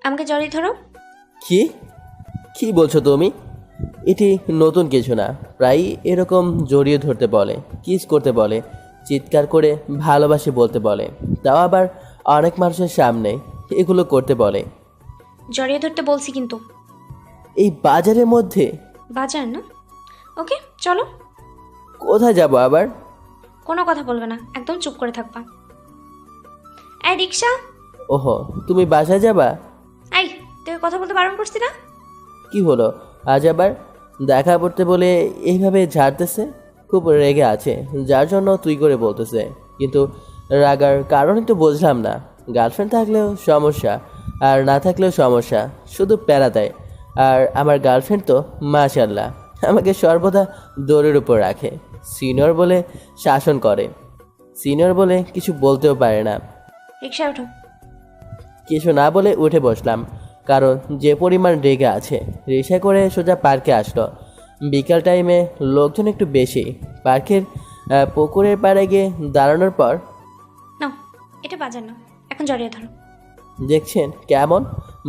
আমাকে জড়িয়ে ধরো। কি কি বলছো তুমি? এটি নতুন কিছু না, প্রায় এরকম জড়িয়ে ধরতে বলে, কিস করতে বলে, চিৎকার করে ভালোবাসি বলতে বলে, তাও আবার অনেক মানুষের সামনে এগুলো করতে বলে। জড়িয়ে ধরতে বলছি কিন্তু। এই বাজারের মধ্যে? বাজার না? ওকে চলো। কোথায় যাব আবার? কোনো কথা বলবে না, একদম চুপ করে থাকবা। এই রিক্সা। ওহো, তুমি বাসায় যাবা? এই তোকে কথা বলতে বারণ করছি না? কি হলো আজ আবার? দেখা করতে বলে এইভাবে ঝাড়তেছে, খুব রেগে আছে, যার জন্য তুই করে বলতেছে। কিন্তু রাগার কারণই তো বুঝলাম না। গার্লফ্রেন্ড থাকলেও সমস্যা, আর না থাকলেও সমস্যা, শুধু প্যারা দেয়। আর আমার গার্লফ্রেন্ড তো মাশাল্লাহ আমাকে সর্বদা দৌড়ের উপর রাখে। সিনিয়র বলে শাসন করে, সিনিয়র বলে কিছু বলতেও পারে না। রিক্সায় ওঠো। কিছু না বলে উঠে বসলাম, কারণ যে পরিমাণ রেগে আছে। রিক্সা করে সোজা পার্কে আসলো। বিকাল টাইমে লোকজন একটু বেশি। পার্কের পুকুরের পাড়ে গিয়ে দাঁড়ানোর পর, নাও, এটা বাজার না, এখন জড়িয়ে ধরো। দেখছেন কেমন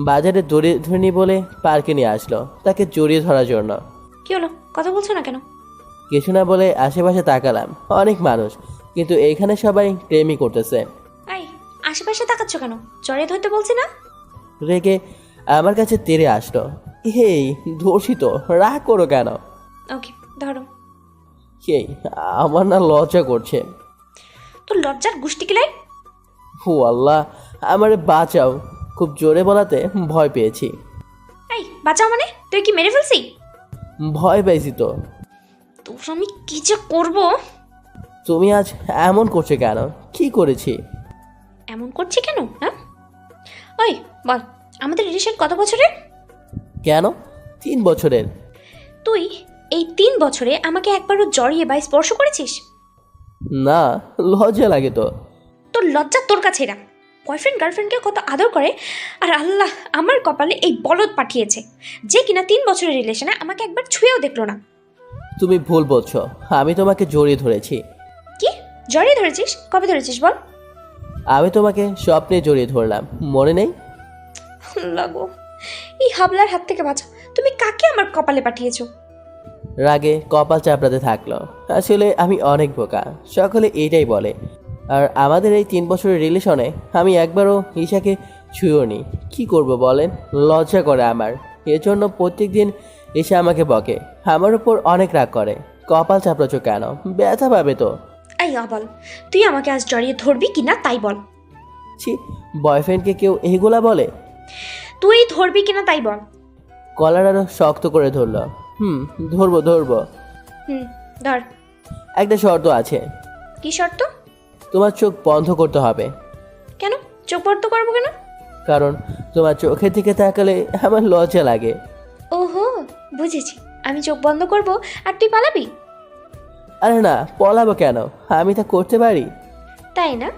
বাজারে দড়ি ধরনি বলে পার্কে নিয়ে আসলো তাকে জড়িয়ে ধরার জন্য। কি হলো, কথা বলছো না কেন? কিছু না বলে আশেপাশে তাকালাম, অনেক মানুষ, কিন্তু এইখানে সবাই প্রেমই করতেছে। এই আশেপাশে তাকাচ্ছ কেন? জড়িয়ে ধরতে বলছি না? রেগে আমার কাছে তেড়ে আসলো। এই ধর্ষিত, রাগ করো কেন? ওকে ধরো। এই আমার না লজ্জা করছে। তোর লজ্জার গুষ্টি কিলাই। ও আল্লাহ, আমারে বাঁচাও। খুব জোরে বলাতে ভয় পেয়েছি। এই বাঁচাও মানে? তুই কি মেরে ফেলছি? ভয় পেয়েছি তো। তোর আমি কি যে করবো। তুমি আজ এমন করছো কেন? কি করেছি? এমন করছি কেন? হ্যাঁ ওই বল, আমাদের রিলেশন কত বছরের? কেন 3 বছরের? তুই এই 3 বছরে আমাকে একবারও জড়িয়ে বা স্পর্শ করেছিস? না, লজ্জা লাগে তো। তোর লজ্জা তোর কাছে রাখ। বয়ফ্রেন্ড গার্লফ্রেন্ডকে কত আদর করে, আর আল্লাহ আমার কপালে এই বলদ পাঠিয়েছে যে কিনা 3 বছরের রিলেশনে আমাকে একবার ছুঁয়েও দেখলো না। তুমি ভুল বলছো, আমি তোমাকে জড়িয়ে ধরেছি। কি জড়িয়ে ধরেছিস? কবে ধরেছিস বল? আমি তোমাকে স্বপ্নে জড়িয়ে ধরলাম, মনে নেই? আল্লাহ গো, এই হাবলার হাত থেকে বাঁচা। তুমি কাকে আমার কপালে পাঠিয়েছো? রাগে কপাল চাপড়াতে থাকলো। আসলে আমি অনেক বোকা, সকলে এইটাই বলে। আর আমাদের এই 3 বছরের রিলেশনে আমি একবারও ঈশাকে ছুঁয়েও নি। কী করবো বলেন, লজ্জা করে আমার। এজন্য প্রত্যেক দিন ঈশা আমাকে বকে, আমার উপর অনেক রাগ করে। কপাল চাপড়াচ্ছ কেন? ব্যথা পাবে তো। এই বল, তুই আমাকে আজ জড়িয়ে ধরবি কিনা তাই বল। ছি, বয়ফ্রেন্ডকে কেউ এইগুলা বলে? তুই ধরবি কিনা তাই বল। কলার আরো শক্ত করে ধরলো। ধরবো ধরবো। ধর। একটা শর্ত আছে। কি শর্ত? তোমার চোখ বন্ধ করতে হবে। কেন চোখ বন্ধ করবো কেন? কারণ তোমার চোখের দিকে তাকালে আমার লজ্জা লাগে। ওহো বুঝেছি, আমি চোখ বন্ধ করব আর তুই পালাবি। আরে না, পলাবো কেন? আমি তা করতে পারি। তাই না?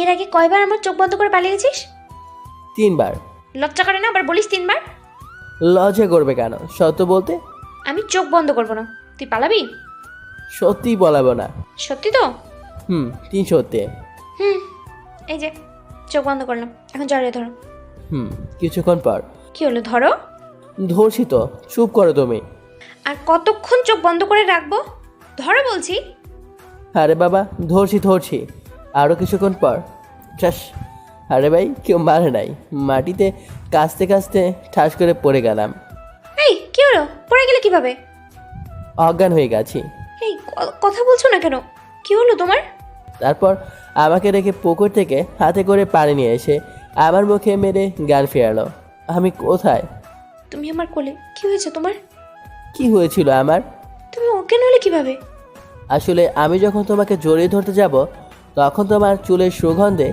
এর আগে কয়বার আমার চোখ বন্ধ করে পালিয়েছিস? 3 বার। লজ্জা করে না আবার বলিস 3 বার? লজ্জা করবে কেন? সত্য বলতে। আমি চোখ বন্ধ করব না, তুই পালাবি? সত্যিই বলাবো না। সত্যি তো? 3 সত্যি। এই যে চোখ বন্ধ করলাম, এখন জড়িয়ে ধরো। কিছুক্ষণ পর। কি হলো, ধরো। ধরছি তো, চুপ করো তুমি। আর কতক্ষণ চোখ বন্ধ করে রাখবো? ধরো বলছি। আরে বাবা, ধরছি ধরছি। আরও কিছুক্ষণ পর। ঠাস। আরে ভাই, কেউ মারে নাই, মাটিতে কাঁচতে কাঁচতে ঠাস করে পড়ে গেলাম। এই কি হলো, পড়ে গেলে কিভাবে? অজ্ঞান হয়ে গেছি। এই কথা বলছো না কেন? কি হলো তোমার? তারপর আমাকে রেখে পুকুর থেকে হাতে করে পানি নিয়ে এসে আমার মুখে মেরে জ্ঞান ফেরালো। আমি কোথায়? তুমি আমার কোলে। কি হয়েছে তোমার? কি হয়েছিল আমার? তুমি অজ্ঞান হলে কিভাবে? আসলে আমি যখন তোমাকে জড়িয়ে ধরতে যাব, তখন তোমার চুলের সুগন্ধে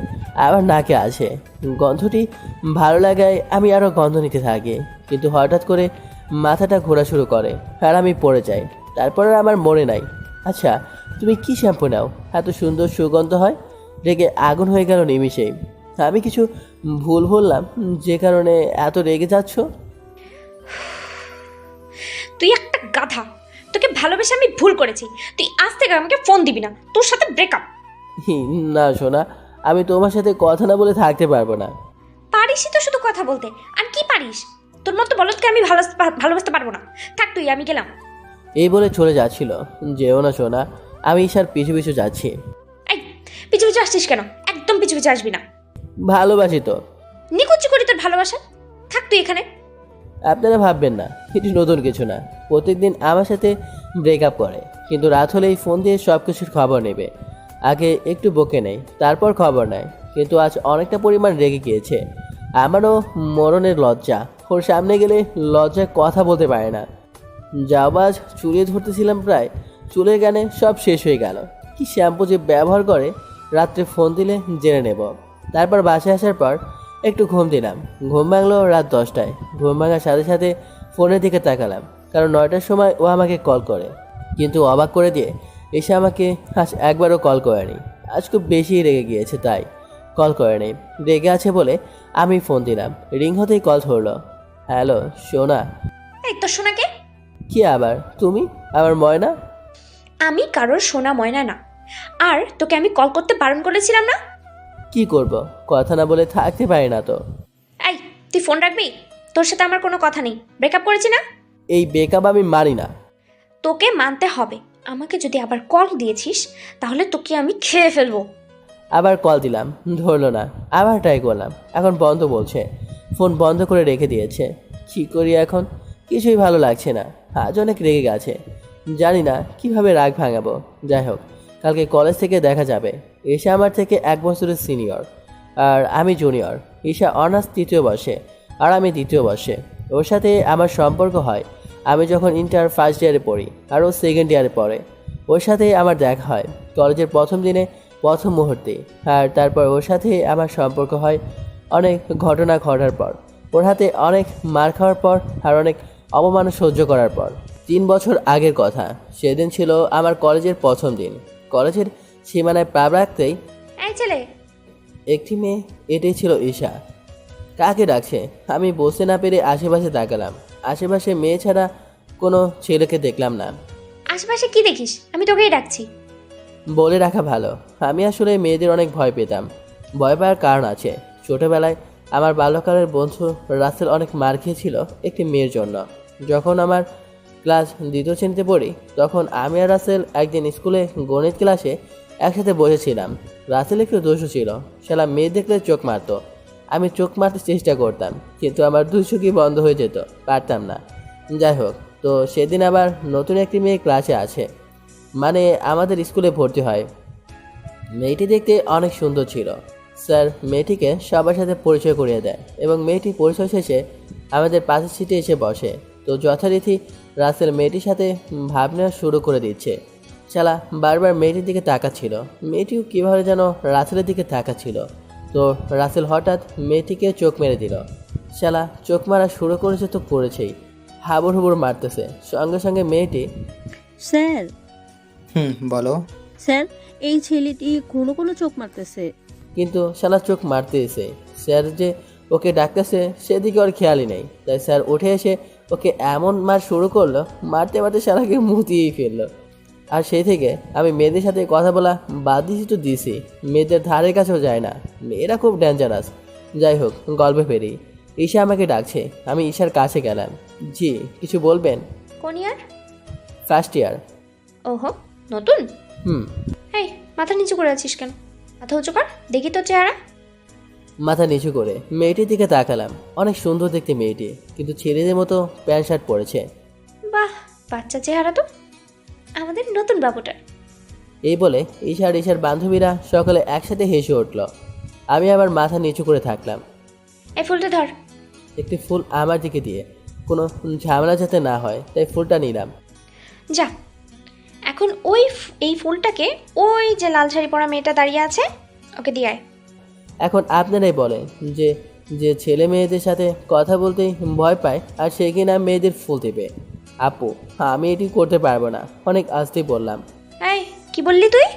আমার নাকে আসে। গন্ধটি ভালো লাগায় আমি আরও গন্ধ নিতে থাকি, কিন্তু হঠাৎ করে মাথাটা ঘোরা শুরু করে আর আমি পড়ে যাই। তারপর আর আমার মনে নাই। আচ্ছা, তুমি কি শ্যাম্পু নাও, এত সুন্দর সুগন্ধ হয়? রেগে আগুন হয়ে গেল নিমিষেই। আমি কিছু ভুল বললাম যে কারণে এত রেগে যাচ্ছ? তুই একটা গাধা। তোকে ভালোবেসে আমি ভুল করেছি। তুই আজ থেকে আমাকে ফোন দিবি না, তোর সাথে ব্রেকআপ। না সোনা, আমি তোমার সাথে কথা না বলে থাকতে পারবো না। পারিসই তো শুধু কথা বলতে, আর কি কি পারিস? তোর মতো বলদকে আমি ভালোবাসতে পারবো না। থাক তুই, আমি গেলাম। এই বলে চলে যাচ্ছিল। যেও না সোনা, আমি ঈশার পিছু পিছু যাচ্ছি। এই, পিছু পিছু আসছিস কেন? একদম পিছু পিছু আসবি না। ভালোবাসি তো। নিকুচি করি তোর ভালোবাসা। থাক তুই এখানে। আপনারা ভাববেন না এটি নতুন কিছু না। প্রত্যেকদিন আমার সাথে ব্রেকআপ করে, কিন্তু রাত হলেই ফোন দিয়ে সব কিছুর খবর নেবে। আগে একটু বকে নেয়, তারপর খবর নেয়, কিন্তু আজ অনেকটা পরিমাণ রেগে গিয়েছে। আমারও মরণের লজ্জা। ওর সামনে গেলে লজ্জায় কথা বলতে পারে না। যাওয়াজ চুলিয়ে ধরতেছিলাম, প্রায় চুলের গানে সব শেষ হয়ে গেল। কি শ্যাম্পু যে ব্যবহার করে রাত্রে ফোন দিলে জেনে নেব। তারপর বাসায় আসার পর একটু ঘুম দিলাম। ঘুম ভাঙলো রাত 10টায়। ঘুম ভাঙার সাথে সাথে ফোনের দিকে তাকালাম, কারণ 9টার সময় ও আমাকে কল করে। কিন্তু অবাক করে দিয়ে এসে আমাকে আজ একবারও কল করেনি। আজ খুব বেশি রেগে গিয়েছে, তাই কল করেনি। রেগে আছে বলে আমি ফোন দিলাম। রিং হতেই কল ধরলো। হ্যালো সোনা। এই, তোর সোনাকে? কি আবার তুমি? আমার ময়না? আমি কারোর সোনা ময়না না। আর তোকে আমি কল করতে বারণ করেছিলাম না? কি করব, কথা না বলে থাকতে পারি না তো। এই, তুই ফোন রাখবি? তোর সাথে আমার কোনো কথা নেই। ব্রেকআপ করেছি না? এই বেকআপ আমি মানি না। তোকে মানতে হবে। আমাকে যদি আবার কল দিয়েছিস তাহলে তোকে আমি খেয়ে ফেলবো। আবার কল দিলাম, ধরলো না। আবার ট্রাই করলাম, এখন বন্ধ বলছে। ফোন বন্ধ করে রেখে দিয়েছে। কী করি এখন? কিছুই ভালো লাগছে না। আজ অনেক রেগে গেছে। জানি না কিভাবে রাগ ভাঙাবো। যাই হোক, কালকে কলেজ থেকে দেখা যাবে। ঈশা আমার থেকে 1 বছরের সিনিয়র, আর আমি জুনিয়র। ঈশা অনার্স 3য় বর্ষে, আর আমি 2য় বর্ষে। ওর সাথে আমার সম্পর্ক হয় আমি যখন ইন্টার ফার্স্ট ইয়ারে পড়ি, আর ও সেকেন্ড ইয়ারে পড়ে। ওর সাথে আমার দেখা হয় কলেজের প্রথম দিনে, প্রথম মুহূর্তে। আর তারপর ওর সাথে আমার সম্পর্ক হয় অনেক ঘটনা ঘটার পর, ওর হাতে অনেক মার খাওয়ার পর, আর অনেক অপমান সহ্য করার পর। 3 বছর আগের কথা। সেদিন ছিল আমার কলেজের প্রথম দিন। কলেজের সীমানায় পা রাখতেই এই ছেলে, একটি মেয়ে, এটাই ছিল ঈশা। কাকে ডাকছে আমি বসতে না পেরে আশেপাশে তাকালাম। আশেপাশে মেয়ে ছাড়া কোনো ছেলেকে দেখলাম না। আশেপাশে কি দেখিস? আমি তোকেই ডাকছি। বলে রাখা ভালো, আমি আসলে মেয়েদের অনেক ভয় পেতাম। ভয় পাওয়ার কারণ আছে। ছোটবেলায় আমার বাল্যকালের বন্ধু রাসেল অনেক মার খেয়েছিল একটি মেয়ের জন্য। যখন আমার ক্লাস 2য় শ্রেণীতে পড়ি, তখন আমি আর রাসেল একদিন স্কুলে গণিত ক্লাসে একসাথে বসেছিলাম। রাসেল একটু দোষও ছিল, শালা মেয়ে দেখলে চোখ মারতো। আমি চোখ মারতে চেষ্টা করতাম, কিন্তু আমার দুই চোখই বন্ধ হয়ে যেত, পারতাম না। যাই হোক, তো সেদিন আবার নতুন একটি মেয়ে ক্লাসে আছে, মানে আমাদের স্কুলে ভর্তি হয়। মেয়েটি দেখতে অনেক সুন্দর ছিল। স্যার মেয়েটিকে সবার সাথে পরিচয় করিয়ে দেয়, এবং মেয়েটি পরিচয় শেষে আমাদের পাশের সিটে এসে বসে। তো যথারীতি রাসেল মেয়েটির সাথে ভাব নেওয়া শুরু করে দিচ্ছে। শালা বারবার মেয়েটির দিকে তাকাচ্ছিল। মেয়েটিও কীভাবে যেন রাসেলের দিকে তাকাচ্ছিল। তো রাসেল হঠাৎ মেয়েটিকে চোখ মেরে দিল। শালা চোখ মারা শুরু করেছে তো করেছেই, হাবুর হুবুর মারতেছে। সঙ্গে সঙ্গে মেয়েটি, স্যার বলো। স্যার, এই ছেলেটি কোনো কোনো চোখ মারতেছে। কিন্তু শালা চোখ মারতে এসে স্যার যে ওকে ডাকতেছে সেদিকে ওর খেয়ালই নেই। তাই স্যার উঠে এসে ওকে এমন মার শুরু করলো, মারতে মারতে শালাকে মুতিয়েই ফেললো। আর সেই থেকে আমি মেয়েদের সাথে কথা বলা বাদ দিয়েছি তো দিয়েছি, মেয়েদের ধারে কাছেও যায় না। মেয়েরা খুব ডেঞ্জারাস। যাই হোক, গল্পে ফেরি। ঈশা আমাকে ডাকছে, আমি ঈশার কাছে গেলাম। জি, কিছু বলবেন? কোন ইয়ার? ফার্স্ট ইয়ার। ওহো, নতুন? হুম। এই, মাথা নিচু করে আছিস কেন? মাথা উঁচু কর, দেখি তোর চেহারা। মাথা নিচু করে মেয়েটির দিকে তাকালাম। অনেক সুন্দর দেখতে মেয়েটি, কিন্তু ছেলেদের মতো প্যান্ট শার্ট পরেছে। বাহ, বাচ্চা চেহারা তো আমাদের নতুন বাবুটার। এই বলে ঈশার ঈশার বান্ধবীরা সকলে একসাথে হেসে উঠল। আমি আবার মাথা নিচু করে থাকলাম। এই ফুলটা ধর। একটি ফুল আমার দিকে দিয়ে কোনো ঝামেলা যাতে না হয়, তাই ফুলটা নিলাম। যা, এখন এই ফুলটাকে ওই যে লাল শাড়ি পরা মেয়েটা দাঁড়িয়ে আছে ওকে দিয়ে আয়। এখন আপনারাই বলেন, যে যে ছেলে মেয়েদের সাথে কথা বলতেই ভয় পায়, আর সে কিনা মেয়েদের ফুল দেবে। আপু, আমি এটি করতে পারবো না, অনেক আস্তেই বললাম। এই, কি বললি তুই?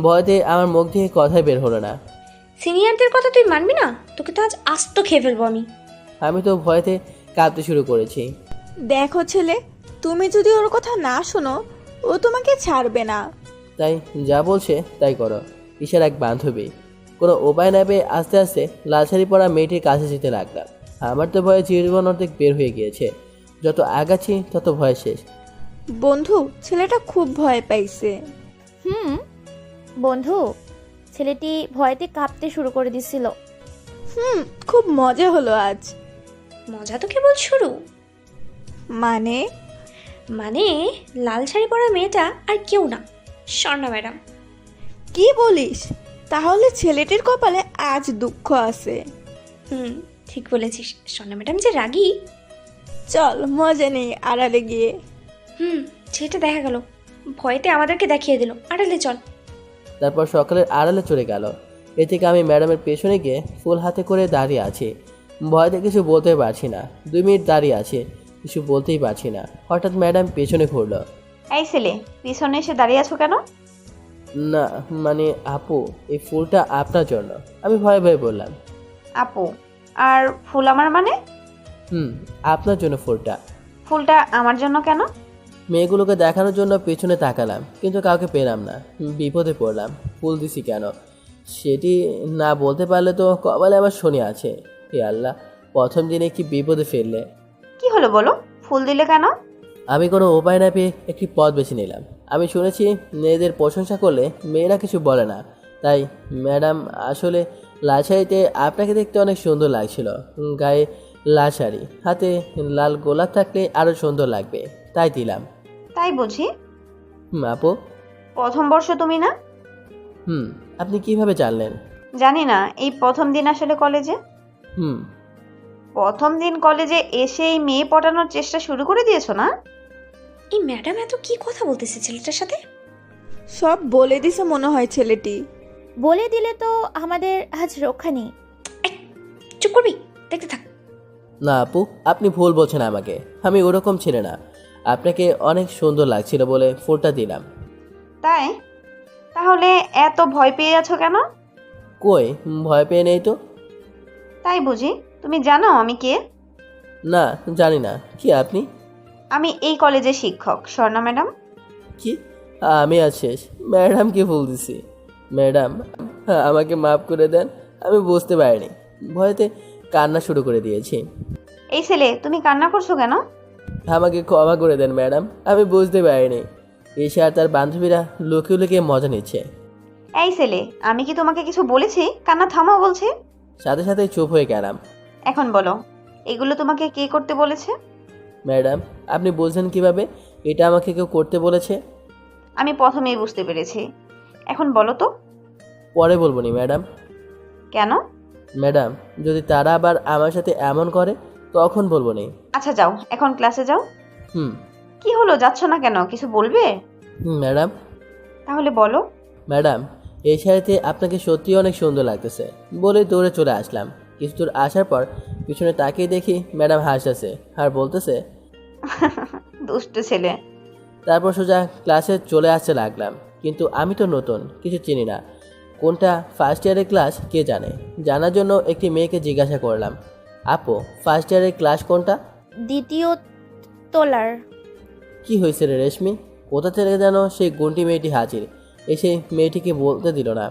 ভয়তে আমার মুখ থেকে কথাই বের হলো না। সিনিয়রদের কথা তুই মানবি না? তোকে তো আজ আস্ত খেয়ে ফেলবো আমি। আমি তো ভয়তে কাঁদতে শুরু করেছি। দেখো ছেলে, তুমি যদি ওর কথা না শোনো, ও তোমাকে ছাড়বে না। তাই যা বলছে তাই করো। ঈশার এক বান্ধবী। কোনো উপায় না পেয়ে আস্তে আস্তে লাল শাড়ি পরা মেয়েটির কাছে যেতে লাগলাম। আমার তো ভয়ে জীবন অর্ধেক বের হয়ে গিয়েছে। যত আগাচ্ছি তত ভয় শেষ। বন্ধু, ছেলেটা খুব ভয় পাইছে। বন্ধু, ছেলেটি ভয়তে কাঁপতে শুরু করে দিছিল। খুব মজা হলো আজ। মজা তো কেবল শুরু। মানে? মানে লাল শাড়ি পরা মেয়েটা আর কেউ না, স্বর্ণা ম্যাডাম। কি বলিস? তাহলে ছেলেটির কপালে আজ দুঃখ আছে। ঠিক বলেছিস, স্বর্ণা ম্যাডাম যে রাগী। চল মজা নেই আড়ালে গিয়ে। সেটা দেখা গেল, ভয়তে আমাদেরকে দেখিয়ে দিল। আড়ালে চল। তারপর সকালের আড়ালে চলে গেল। এ থেকে আমি ম্যাডামের পেছনে গিয়ে ফুল হাতে করে দাঁড়িয়ে আছি। ভয়তে কিছু বলতে পারছি না। 2 মিনিট দাঁড়িয়ে আছে, কিছু বলতেই পারছি না। হঠাৎ ম্যাডাম পেছনে ঘুরলো। এই ছেলে, পিছনে এসে দাঁড়িয়ে আছো কেন? না মানে আপু, এই ফুলটা আপনার জন্য। আমি ভয়ে ভয়ে বললাম। আপু আর ফুল আমার মানে? আপনার জন্য ফুলটা। ফুলটা আমার জন্য কেন? মেয়েগুলোকে দেখানোর জন্য পেছনে তাকালাম, কিন্তু কাউকে পেলাম না। বিপদে পড়লাম। ফুল দিছি কেন সেটি না বলতে পারলে তো কপালে আমার শনি আছে। হে আল্লাহ, প্রথম দিনে কি বিপদে ফেললে। কি হলো বলো, ফুল দিলে কেন? আমি কোনো উপায় না পেয়ে একটি পথ বেছে নিলাম। আমি শুনেছি মেয়েদের প্রশংসা করলে মেয়েরা কিছু বলে না। তাই ম্যাডাম, আসলে লাল শাড়িতে আপনাকে দেখতে অনেক সুন্দর লাগছিল। গায়ে লাল শাড়ি, হাতে লাল গোলাপ থাকলে আরও সুন্দর লাগবে, তাই দিলাম। তাই বুঝি? আপু। প্রথম বর্ষ তুমি না? আপনি কিভাবে জানলেন? জানি না, এই প্রথম দিন আসলে কলেজে। হুম। প্রথম দিন কলেজে এসেই মেয়ে পটানোর চেষ্টা শুরু করে দিয়েছো না? এই ম্যাডাম এত কি কথা বলতেছে ছেলেটার সাথে? সব বলে দিছে মনে হয় ছেলেটি। বলে দিলে তো আমাদের আজ রক্ষা নেই। চুপ করবি, দেখতে থাক। না আপু, আপনি ভুল বলছেন আমাকে। আমি ওরকম ছেলে না। আপনাকে অনেক সুন্দর লাগছিল বলে ফুলটা দিলাম। তাই? তাহলে এত ভয় পেয়ে আছো কেন? কই, ভয় পেয়ে নেই তো। তাই বুঝি? তুমি জানো আমি কে? না, জানি না। কি আপনি? আমি এই কলেজের শিক্ষক, স্বর্ণা ম্যাডাম। কি? আমি আজ শেষ। ম্যাডামকে ভুল দিছি। ম্যাডাম, আমাকে মাফ করে দেন। আমি বুঝতে পারিনি। ভয়তে কান্না শুরু করে দিয়েছি। এই ছেলে, তুমি কান্না করছো কেন? আমাকে ক্ষমা করে দেন ম্যাডাম, আমি বুঝতে পারিনি। এসে আর তার বান্ধবীরা লুকিয়ে লুকিয়ে মজা নিচ্ছে। এই ছেলে, আমি কি তোমাকে কিছু বলেছি কান্না থামাও বলছি? সাথে সাথে চুপ হয়ে গেলাম। এখন বলো, এগুলো তোমাকে কে করতে বলেছে? ম্যাডাম, আপনি বুঝলেন কিভাবে এটা আমাকে কেউ করতে বলেছে? আমি প্রথমেই বুঝতে পেরেছি। এখন বলো তো। পরে বলবো নি ম্যাডাম। কেন? ম্যাডাম, যদি তারা আবার আমার সাথে এমন করে তখন বলবো নি। আচ্ছা যাও, এখন ক্লাসে যাও। হুম। কি হলো, যাচ্ছ না কেন? কিছু বলবে? ম্যাডাম। তাহলে বলো। ম্যাডাম, এই শাড়িতে আপনাকে সত্যি অনেক সুন্দর লাগতেছে বলে দৌড়ে চলে আসলাম। কিছু দূর আসার পর পিছনে তাকিয়ে দেখি ম্যাডাম হাসতেছে আর বলতেছে, দুষ্টু ছেলে। তারপর সোজা ক্লাসে চলে আসতে লাগলাম। কিন্তু আমি তো নতুন, কিছু চিনি না। কোনটা ফার্স্ট ইয়ারের ক্লাস কে জানে। জানার জন্য একটি মেয়েকে জিজ্ঞাসা করলাম, আপু, ফার্স্ট ইয়ারের ক্লাস কোনটা? দ্বিতীয় তোলার। কি হয়েছে রে রেশমি? কোথা থেকে যেন সেই গুন্টি মেয়েটি হাজির। এসে মেয়েটিকে বলতে দিল না।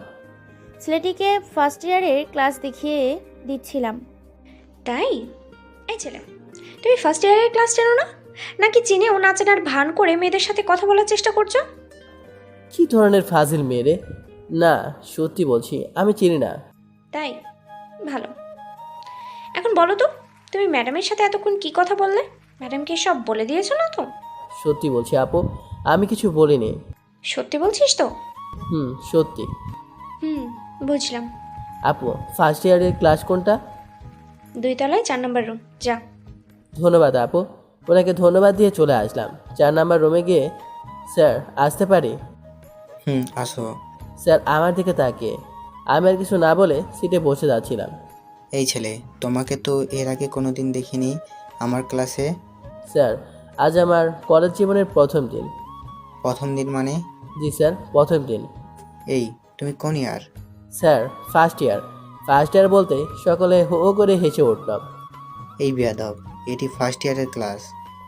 ছেলেটিকে ফার্স্ট ইয়ারের ক্লাস দেখিয়ে দিচ্ছিলাম। তাই? এই ছেলে, তুমি ফার্স্ট ইয়ারের ক্লাস চেনো না? নাকি চিনে ও নাচেনার ভান করে মেয়েদের সাথে কথা বলার চেষ্টা করছো? কি ধরনের ফাজিল মেয়ে রে? না, সত্যি বলছি, আমি চিনি না। তাই? ভালো। এখন বলো তো, তুমি ম্যাডামের সাথে এতক্ষণ কি কথা বললে? ম্যাডামকে সব বলে দিয়েছো না তো? সত্যি বলছি আপু, আমি কিছু বলিনি। সত্যি বলছিস তো? সত্যি। বুঝলাম। আপু, ফার্স্ট ইয়ারের ক্লাস কোনটা? 2 তলায় 4 নম্বর রুম, যা। ধন্যবাদ আপু। ওনাকে ধন্যবাদ দিয়ে চলে আসলাম। 4 নাম্বার রুমে গিয়ে, স্যার আসতে পারি? আসো। স্যার আমার দিকে তাকিয়ে। আমি আর কিছু না বলে সিটে বসে যাচ্ছিলাম। এই ছেলে, তোমাকে তো এর আগে কোনোদিন দেখিনি আমার ক্লাসে। স্যার, আজ আমার কলেজ জীবনের প্রথম দিন। প্রথম দিন মানে? জি স্যার, প্রথম দিন। এই, তুমি কোন year? Sir, first year. First year বলতে সকলে হো হো করে হেসে উঠলাম। এই বেয়াদব, এটি ফার্স্ট ইয়ারের ক্লাস।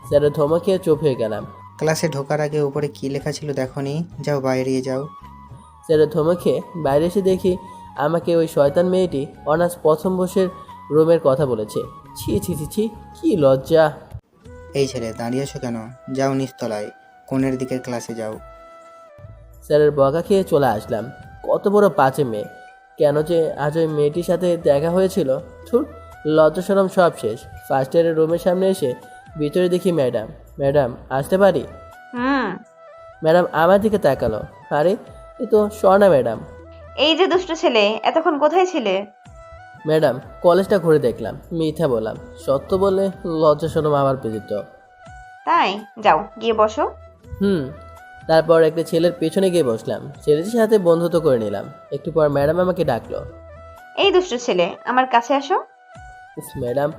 স্যারের ধমক খেয়ে চুপ হয়ে গেলাম। ক্লাসে ঢোকার আগে উপরে কি লেখা ছিল দেখোনি? যাও বাইরে যাও। স্যারের ধমক খেয়ে বাইরে এসে দেখি আমাকে ওই শয়তান মেয়েটি অনার্স প্রথম বর্ষের রুমের কথা বলেছে। ছি ছি ছি ছি, কি লজ্জা। এই ছেলে দাঁড়িয়ে আছো কেন? যাও নিচতলায়, কোণের দিকের ক্লাসে যাও। স্যারের বকা খেয়ে চলে আসলাম। কত বড় বাজে মেয়ে, কেন যে আজ ওই মেয়েটির সাথে দেখা হয়েছিল। ধুর, লজ্জা শরম সব শেষ। ফার্স্ট ইয়ারের রুমের সামনে এসে ভিতরে দেখি ম্যাডাম। ম্যাডাম আসতে পারি? ম্যাডাম আমার দিকে তাকালো। আরে এ তো স্বর্ণা ম্যাডাম। এই যে দুষ্ট ছেলে, এতক্ষণ কোথায় ছিলে? ম্যাডাম কলেজটা ঘুরে দেখলাম। মিথ্যা বললাম, সত্য বললে লজ্জা শরম আবার পেজিত। তাই যাও গিয়ে বসো। তারপর একটা ছেলের পেছনে গিয়ে বসলাম। ছেলেটির সাথে বন্ধুত্ব করে নিলাম। একটু পর ম্যাডাম আমাকে ডাকলো। এই দুষ্ট ছেলে, আমার কাছে আসো। উফ, ম্যাডাম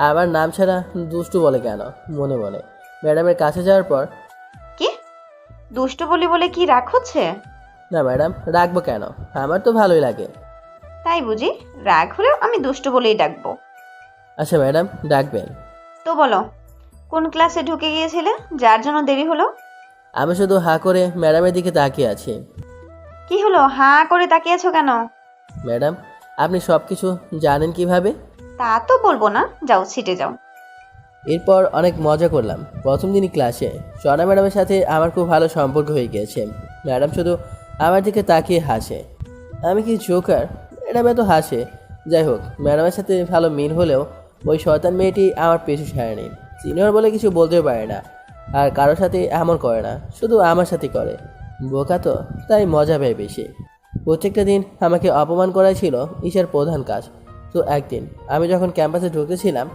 আমার নাম ছাড়া দুষ্টু বলে কেন? মনে মনে ম্যাডামের কাছে যাওয়ার পর, কি দুষ্ট বলি বলে কি রাগ হচ্ছে? না ম্যাডাম, রাখবো কেন? আমার তো ভালোই লাগে। তাই বুঝি? রাগ হলেও আমি দুষ্ট বলেই ডাকবো। আচ্ছা ম্যাডাম, ডাকবেন। তো বলো, কোন ক্লাসে ঢুকে গিয়েছিলে যার জন্য দেরি হলো? আমি শুধু হাঁ করে ম্যাডামের দিকে তাকিয়ে আছি। কি হলো, হাঁ করে তাকিয়ে আছো কেন? ম্যাডাম আপনি সব কিছু জানেন কিভাবে? তা তো বলবো না, যাও সিটে যাও। এরপর অনেক মজা করলাম। প্রথম দিনই ক্লাসে স্বর্ণা ম্যাডামের সাথে আমার খুব ভালো সম্পর্ক হয়ে গিয়েছে। ম্যাডাম শুধু আমার দিকে তাকিয়ে হাসে। আমি কি জোকার? ম্যাডাম এত হাসে। যাই হোক, ম্যাডামের সাথে ভালো মিল হলেও ওই শয়তান মেয়েটি আমার পিছু ছাড়েনি। সিনিয়র বলে কিছু বলতেও পারে না, আর কারোর সাথে এমন করে না, শুধু আমার সাথে করে। বোকা তো, তাই মজা পায় বেশি। প্রত্যেকটা দিন আমাকে অপমান করাই ছিল ঈশার প্রধান কাজ। তো একদিন আমি যখন ক্যাম্পাসে ঢুকেছিলাম,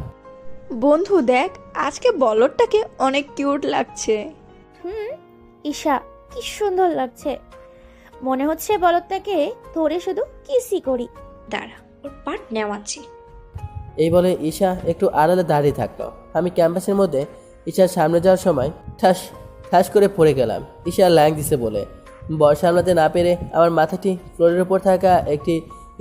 বন্ধু দেখ, আজকে বলদটাকে অনেক কিউট লাগছে। ঈশা, কি সুন্দর লাগছে। মনে হচ্ছে বলদটাকে ধরে শুধু কিসই করি। দাঁড়া, ওর পাট নেওয়াচ্ছি। এই বলে ঈশা একটু আড়ালে দাঁড়িয়ে থাকলো। আমি ক্যাম্পাসের মধ্যে ঈশার সামনে যাওয়ার সময় ঠাস ঠাস করে পড়ে গেলাম। ঈশা ল্যাং দিছে বলে বর সামলাতে না পেরে আমার মাথাটি ফ্লোরের উপর থাকা একটি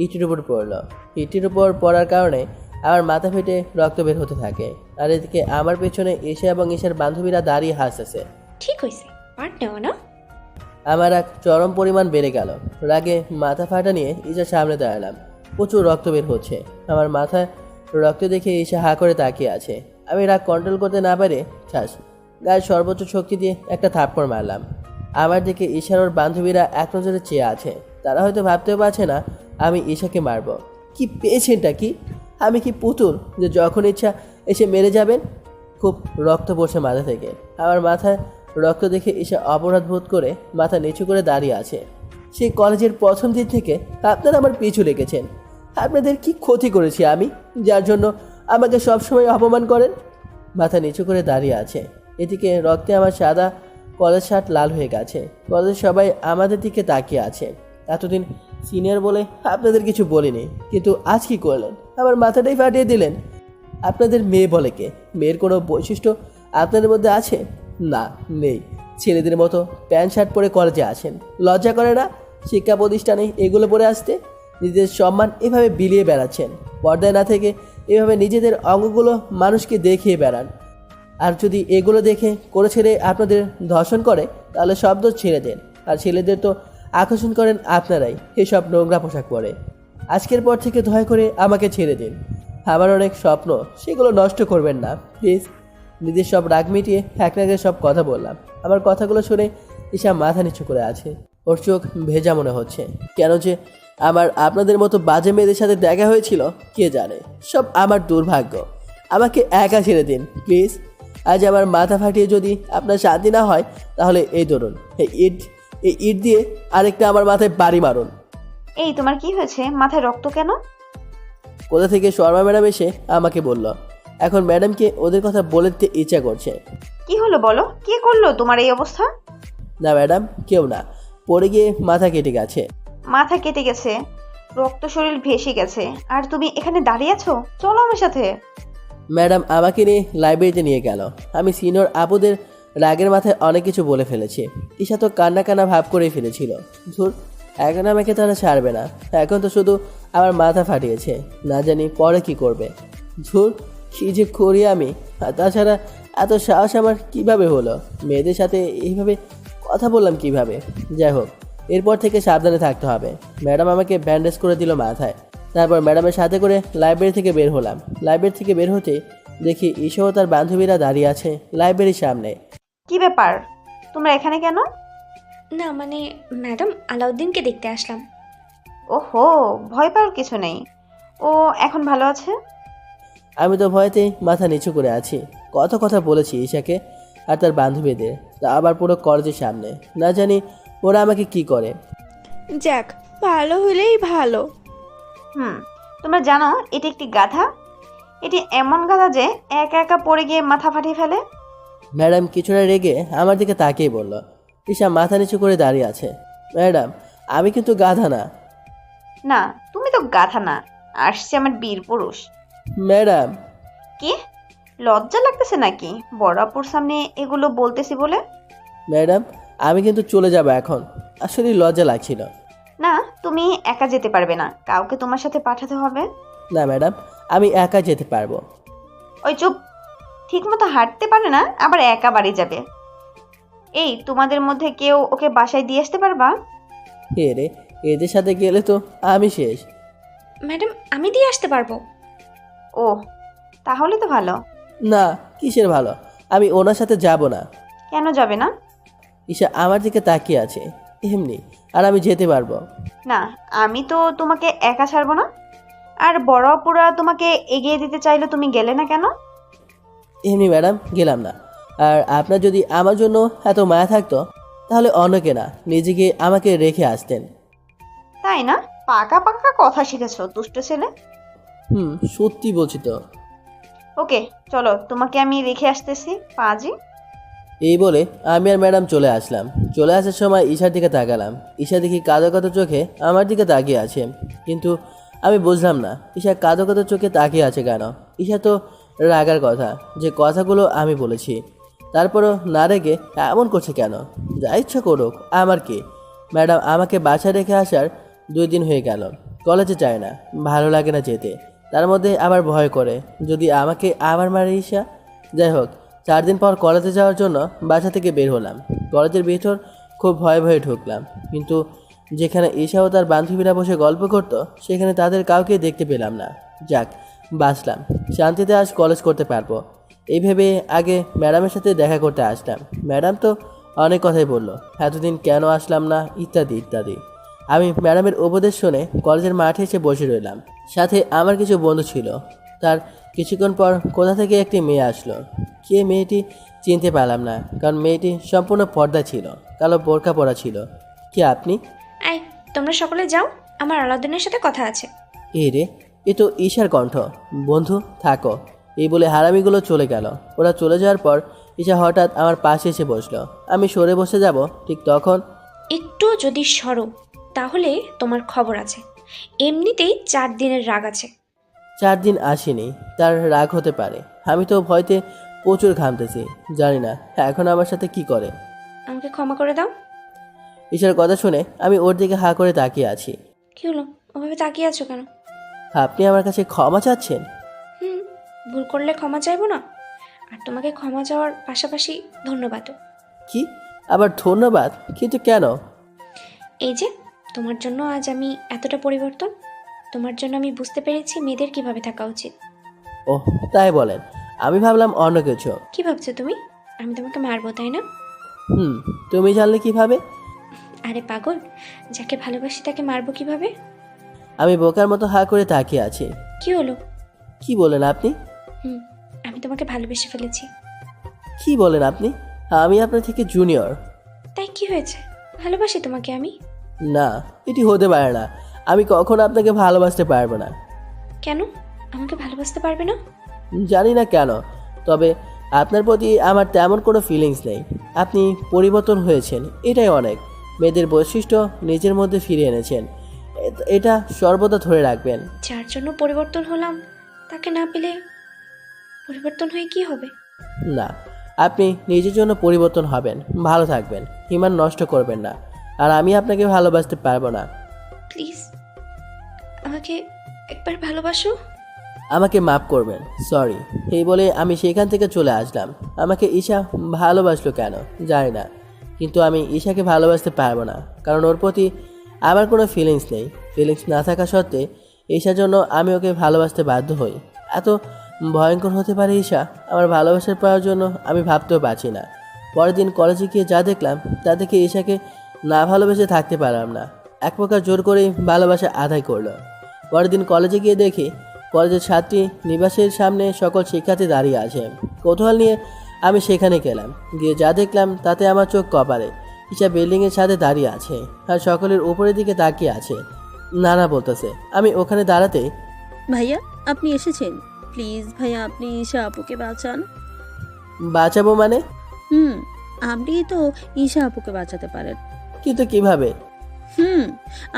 ইটের উপর পড়লো। ইটের উপর পড়ার কারণে আমার মাথা ফেটে রক্ত বের হতে থাকে। আর এদিকে আমার পেছনে ঈশা এবং ঈশার বান্ধবীরা দাঁড়িয়ে হাসতেছে। ঠিক হয়েছে, পাট নেওয়া না। আমার রাগ চরম পরিমাণ বেড়ে গেল। রাগে মাথা ফাটা নিয়ে ঈশার সামনে দাঁড়ালাম। প্রচুর রক্ত বের হচ্ছে। আমার মাথায় রক্ত দেখে ঈশা হা করে তাকিয়ে আছে। আমি রাগ কন্ট্রোল করতে না পারে ঠাস গায়ের সর্বোচ্চ শক্তি দিয়ে একটা থাপ্পড় মারলাম। আমার দিকে ঈশার ওর বান্ধবীরা এক নজরে চেয়ে আছে। তারা হয়তো ভাবতেও পারছে না আমি ঈশাকে মারব। কি পেয়েছেনটা কি? আমি কি পুতুল যে যখন ইচ্ছা এসে মেরে যাবেন? খুব রক্ত পড়ছে মাথা থেকে। আমার মাথায় রক্ত দেখে ঈশা অপরাধ বোধ করে মাথা নিচু করে দাঁড়িয়ে আছে। সেই কলেজের প্রথম দিন থেকে আপনারা আমার পিছু লেগেছেন। আপনাদের কি ক্ষতি করেছি আমি, যার জন্য আমাকে সবসময় অপমান করেন? মাথা নিচু করে দাঁড়িয়ে আছে। এদিকে রক্তে আমার সাদা কলেজ শার্ট লাল হয়ে গেছে। কলেজের সবাই আমাদের দিকে তাকিয়ে আছে। এতদিন সিনিয়র বলে আপনাদের কিছু বলিনি, কিন্তু আজ কি করলেন? আমার মাথাটাই ফাটিয়ে দিলেন। আপনাদের মেয়ে বলে কে? মেয়ের কোনো বৈশিষ্ট্য আপনাদের মধ্যে আছে? না, নেই। ছেলেদের মতো প্যান্ট শার্ট পরে কলেজে আসেন। লজ্জা করে না শিক্ষা প্রতিষ্ঠানে এগুলো পরে আসতে? নিজেদের সম্মান এভাবে বিলিয়ে বেড়াচ্ছেন। পর্দায় না থেকে এভাবে নিজেদের অঙ্গগুলো মানুষকে দেখিয়ে বেড়ান। আর যদি এগুলো দেখে কোনো ছেলে আপনাদের ধর্ষণ করে তাহলে শব্দ ছেড়ে দেন। আর ছেলেদের তো আকর্ষণ করেন আপনারাই এসব নোংরা পোশাক পরে। আজকের পর থেকে দয়া করে আমাকে ছেড়ে দিন। আমার অনেক স্বপ্ন, সেগুলো নষ্ট করবেন না প্লিজ। নিজের সব রাগ মিটিয়ে এক নাগে সব কথা বললাম। আমার কথাগুলো শুনে ঈশা মাথা নিচু করে আছে। ওর চোখ ভেজা মনে হচ্ছে। কেন যে আমার আপনাদের মতো বাজে মেয়েদের সাথে দেখা হয়েছিল কে জানে। সব আমার দুর্ভাগ্য। আমাকে একা ছেড়ে দিন প্লিজ। আজ আমার মাথা ফাটিয়ে যদি আপনার শান্তি না হয় তাহলে এই ধরুন, এই ইট দিয়ে আরেকটা আমার মাথায় বাড়ি মারুন। এই তোমার কি হয়েছে? মাথায় রক্ত কেন? কোথা থেকে শর্মা ম্যাডাম এসে আমাকে বলল। এখন ম্যাডামকে ওদের কথা বলে দিতে ইচ্ছা করছে। কি হলো বলো, কে করলো তোমার এই অবস্থা? না ম্যাডাম, কেউ না, পড়ে গিয়ে মাথা কেটে গেছে। মাথা কেটে গেছে, রক্ত শরীর ভেসে গেছে, আর তুমি এখানে দাঁড়িয়ে আছো? চলো আমার সাথে। ম্যাডাম আমাকে নিয়ে লাইব্রেরিতে নিয়ে গেল। আমি সিনিয়র আপুদের রাগের মাথায় অনেক কিছু বলে ফেলেছি। ঈশা তো কান্না কান্না ভাব করেই ফেলেছিল। ধুর, এখন আমাকে তারা ছাড়বে না। এখন তো শুধু আমার মাথা ফাটিয়েছে, না জানি পরে কি করবে। ধুর, কী যে করি আমি। আর তাছাড়া এত সাহস আমার কিভাবে হলো? মেয়েদের সাথে এইভাবে কথা বললাম কিভাবে? যাই হোক, এরপর থেকে সাবধানে থাকতে হবে। ম্যাডাম আমাকে ব্যান্ডেজ করে দিল মাথায়। তারপর ম্যাডামের সাথে করে লাইব্রেরি থেকে বের হলাম। লাইব্রেরি থেকে বের হতে দেখি ঈশা ও তার বান্ধবীরা দাঁড়িয়ে আছে লাইব্রেরির সামনে। কি ব্যাপার, তোমরা এখানে কেন? না মানে ম্যাডাম, আলাউদ্দিনকে দেখতে আসলাম। ওহো, ভয় পাওয়ার কিছু নেই, ও এখন ভালো আছে। আমি তো ভয়তেই মাথা নিচু করে আছি। কত কথা বলেছি ঈশাকে আর তার বান্ধবীদের, তা আবার পুরো কলেজের সামনে। না জানি ওরা আমাকে কি করে। যাক, ভালো হলেই ভালো। তোমরা জানো এটি একটি গাধা। এটি এমন গাধা যে একা একা পড়ে গিয়ে মাথা ফাটিয়ে ফেলে। ম্যাডাম কিছুটা রেগে আমার দিকে তাকিয়ে বলল। ঈশা মাথা নিচু করে দাঁড়িয়ে আছে। ম্যাডাম, আমি কিন্তু গাধা না। না, তুমি তো গাধা না, আসছে আমার বীর পুরুষ। ম্যাডাম, কি লজ্জা লাগতেছে নাকি বড় আপুর সামনে এগুলো বলতেছি বলে? ম্যাডাম, আমি কিন্তু চলে যাব এখন। আসলে লজ্জা লাগছিল। না, তুমি একা যেতে পারবে না, কাউকে তোমার সাথে পাঠাতে হবে। না ম্যাডাম, আমি একা যেতে পারবো। ওই চুপ, ঠিক মতো হাঁটতে পারে না, আবার একা বাড়ি যাবে। এই তোমাদের মধ্যে কেউ ওকে বাসায় দিয়ে আসতে পারবা? হে রে, এদের সাথে গেলে তো আমি শেষ। ম্যাডাম, আমি দিয়ে আসতে পারবো। ও, তাহলে তো ভালো। না, কিসের ভালো? আমি ওনার সাথে যাব না। কেন যাবে না? ঈশা আমার দিকে তাকিয়ে আছে এমনি, আর আমি যেতে পারবো না, আমি তো তোমাকে একা ছাড়বো না। আর বড় আপুরা তোমাকে এগিয়ে দিতে চাইলে তুমি গেলে না কেন? এমনি ম্যাডাম, গেলাম না। আর আপনার যদি আমার জন্য এত মায়া থাকতো তাহলে অন্যকে না, নিজেকে আমাকে রেখে আসতেন। তাই না? পাকা পাকা কথা শিখেছো দুষ্ট ছেলে। সত্যি বলছি তো। ওকে চলো, তোমাকে আমি রেখে আসতেছি পাজি। এই বলে আমি আর ম্যাডাম চলে আসলাম। চলে আসার সময় ঈশার দিকে তাকালাম। ঈশা দেখি কাঁদো কাঁদো চোখে আমার দিকে তাকিয়ে আছে, কিন্তু আমি বুঝলাম না ঈশা কাঁদো কাঁদো চোখে তাকিয়ে আছে কেন। ঈশা তো রাগার কথা, যে কথাগুলো আমি বলেছি, তারপরও না রেগে এমন করছে কেন? যা ইচ্ছা করুক, আমার কি। ম্যাডাম আমাকে বাসায় রেখে আসার 2 দিন হয়ে গেল। কলেজে যায় না, ভালো লাগে না যেতে, তার মধ্যে আবার ভয় করে যদি আমাকে আবার মারে ঈশা। যাই হোক, 4 দিন পর কলেজে যাওয়ার জন্য বাসা থেকে বের হলাম। কলেজের ভিতর খুব ভয়ে ভয়ে ঢুকলাম, কিন্তু যেখানে ঈশা ও তার বান্ধবীরা বসে গল্প করতো সেখানে তাদের কাউকে দেখতে পেলাম না। যাক, বাঁচলাম, শান্তিতে আজ কলেজ করতে পারবো। এই ভেবে আগে ম্যাডামের সাথে দেখা করতে আসলাম। ম্যাডাম তো অনেক কথাই বললো, এতদিন কেন আসলাম না ইত্যাদি ইত্যাদি। আমি ম্যাডামের উপদেশ শুনে কলেজের মাঠে এসে বসে রইলাম। সাথে আমার কিছু বন্ধু ছিল। তার কিছুক্ষণ পর কোথা থেকে একটি মেয়ে আসলো। কে মেয়েটি চিনতে পারলাম না, কারণ মেয়েটি সম্পূর্ণ পর্দা ছিল, কালো বোরকা পরা ছিল। কি আপনি? আই, তোমরা সকলে যাও, আমার আলাউদ্দিনের সাথে কথা আছে। এ রে, এ তো ঈশার কণ্ঠ। বন্ধু থাকো, এই বলে হারামিগুলো চলে গেল। ওরা চলে যাওয়ার পর ঈশা হঠাৎ আমার পাশে এসে বসলো। আমি সরে বসে যাব, ঠিক তখন একটু যদি সরো তাহলে তোমার খবর আছে। এমনিতেই 4 দিনের রাগ আছে। 4 দিন আসেনি, তার রাগ হতে পারে। আমি তো ভয়তে প্রচুর ঘামতেছি, জানি না এখন আমার সাথে কি করে। আমাকে ক্ষমা করে দাও। ঈশার কথা শুনে আমি ওর দিকে হা করে তাকিয়ে আছি। কি হলো, ওভাবে তাকিয়ে আছো কেন? আপনি আমার কাছে ক্ষমা চাচ্ছেন? ভুল করলে ক্ষমা চাইবো না? আর তোমাকে ক্ষমা চাওয়ার পাশাপাশি ধন্যবাদও। কি? আবার ধন্যবাদ? কিন্তু কেন? এই যে তোমার জন্য আজ আমি এতটা পরিবর্তন। তোমার জন্য আমি বুঝতে পেরেছি মেয়েদের কিভাবে থাকা উচিত। ওহ, তাই বলেন? আমি ভাবলাম অন্য কিছু। কি ভাবছো তুমি? আমি তোমাকে মারবো তাই না? তুমি জানলে কিভাবে? আরে পাগল, যাকে ভালোবাসি তাকে মারবো কিভাবে? আমি বোকার মতো হা করে তাকিয়ে আছি। কি হলো? কি বলেন আপনি? আমি তোমাকে ভালোবেসে ফেলেছি। কি বলেন আপনি? আমি আপনার থেকে জুনিয়র। তাই কি হয়েছে? ভালোবাসি তোমাকে আমি। না, এটি হতে পারে না। আমি কখনো আপনাকে ভালোবাসতে পারবো না। কেন আমাকে ভালোবাসতে পারবে না? জানি না কেন, তবে আপনার প্রতি আমার তেমন কোনো ফিলিংস নেই। আপনি পরিবর্তন হয়েছেন, এটাই অনেক। মেয়েদের বৈশিষ্ট্য নিজের মধ্যে ফিরিয়ে এনেছেন, এটা সর্বদা ধরে রাখবেন। যার জন্য পরিবর্তন হলাম তাকে না পেলে পরিবর্তন হয়ে কি হবে? না, আপনি নিজের জন্য পরিবর্তন হবেন, ভালো থাকবেন, ইমান নষ্ট করবেন না। আর আমি আপনাকে ভালোবাসতে পারবো না। প্লিজ আমাকে একবার ভালোবাসো। আমাকে মাফ করবেন, সরি। এই বলে আমি সেখান থেকে চলে আসলাম। আমাকে ঈশা ভালোবাসলো কেন জানি না, কিন্তু আমি ঈশাকে ভালোবাসতে পারবো না, কারণ ওর প্রতি আমার কোনো ফিলিংস নেই। ফিলিংস না থাকা সত্ত্বে ঈশার জন্য আমি ওকে ভালোবাসতে বাধ্য হই। এত ভয়ঙ্কর হতে পারে ঈশা আমার ভালোবাসার পাওয়ার জন্য আমি ভাবতেও পারছি না। পরের দিন কলেজে গিয়ে যা দেখলাম তা দেখে ঈশাকে না ভালোবেসে থাকতে পারলাম না। এক প্রকার জোর করেই ভালোবাসা আদায় করলো। পরের দিন কলেজে গিয়ে দেখি কলেজের ছাত্রী নিবাসের সামনে সকল শিক্ষার্থী দাঁড়িয়ে আছে। কৌতূহল নিয়ে আমি সেখানে গেলাম। গিয়ে যা দেখলাম তাতে আমার চোখ কপালে। ঈশা বিল্ডিংয়ের সাথে দাঁড়িয়ে আছে আর সকলের উপরের দিকে তাকিয়ে আছে। নানা বলতেছে। আমি ওখানে দাঁড়াতে ভাইয়া আপনি এসেছেন, প্লিজ ভাইয়া আপনি ঈশা আপুকে বাঁচান। বাঁচাবো মানে? আপনি তো ঈশা আপুকে বাঁচাতে পারেন। কিন্তু কিভাবে?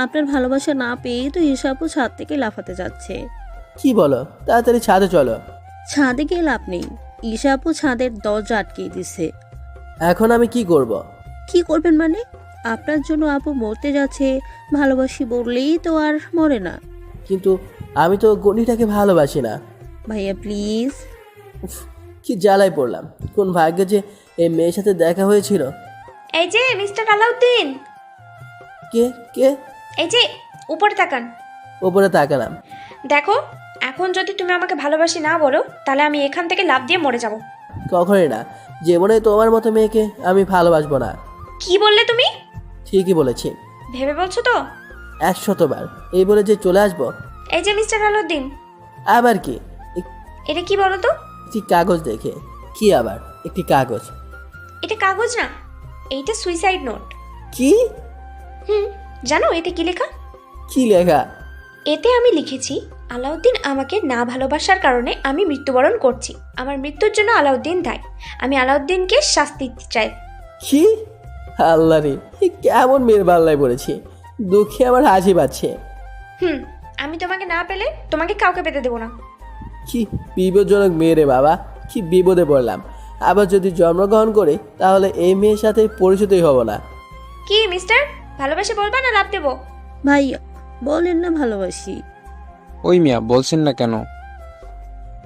আপনার ভালোবাসা না পেয়ে তো ঈশা আপু ছাদ থেকে লাফাতে যাচ্ছে। কি বলো? তাড়াতাড়ি ছাদে চলো। ছাদে গিয়ে লাভ নেই, ঈশা আপু ছাদের দরজা আটকিয়ে দিছে। এখন আমি কি করব? কি করবেন মানে? আপনার জন্য আপু মরতে যাচ্ছে, ভালোবাসি বললেই তো আর মরে না। কিন্তু আমি তো গণিটাকে ভালোবাসি না। ভাইয়া প্লিজ। উফ, কি জ্বালায় পড়লাম। কোন ভাগ্যে যে এই মেয়ের সাথে দেখা হয়েছিল। এই যে মিস্টার আলাউদ্দিন, কে কে? এই যে উপরে তাকান। ওপরে তাকালাম। দেখো, এখন যদি তুমি আমাকে ভালোবাসি না বলো তাহলে আমি এখান থেকে লাফ দিয়ে মরে যাব। কখনই না, জীবনে তোমার মতো মেয়েকে আমি ভালোবাসবো না। কি বললে তুমি? ঠিকই বলেছি, ভেবে বলছো তো? 100বার এই বলে যে চলে আসবো। এই যে মিস্টার আলাউদ্দিন, আবার কি? এটা কি বলো তো? একটি কাগজ দেখে। কি আবার একটি কাগজ? এটা কাগজ না, এইটা সুইসাইড নোট। কি? জানো এতে কি লেখা? কি লেখা? এতে আমি লিখেছি, আলাউদ্দিন আমাকে না ভালোবাসার কারণে আমি মৃত্যুবরণ করছি। আমার মৃত্যুর জন্য আলাউদ্দিন দায়ী। আমি আলাউদ্দিনকে শাস্তি দিতে চাই। কি? আল্লাহ রে, কেমন মেয়ের বাল্লায় পড়েছি। দুঃখে আমার হাসি পাচ্ছে। আমি তোমাকে না পেলে তোমাকে কাউকে পেতে দেবো না। কি বিপজ্জনক মেয়ে রে বাবা, কি বিপদে পড়লাম। আবার যদি জন্মগ্রহণ করে তাহলে এই মেয়ের সাথে পরিচিতই হব না। কি মিস্টার, ভালোবাসে বলবা না লাভ দেবো? ভাইয়া বলেন না ভালোবাসি। ওই মিয়া বলছেন না কেন?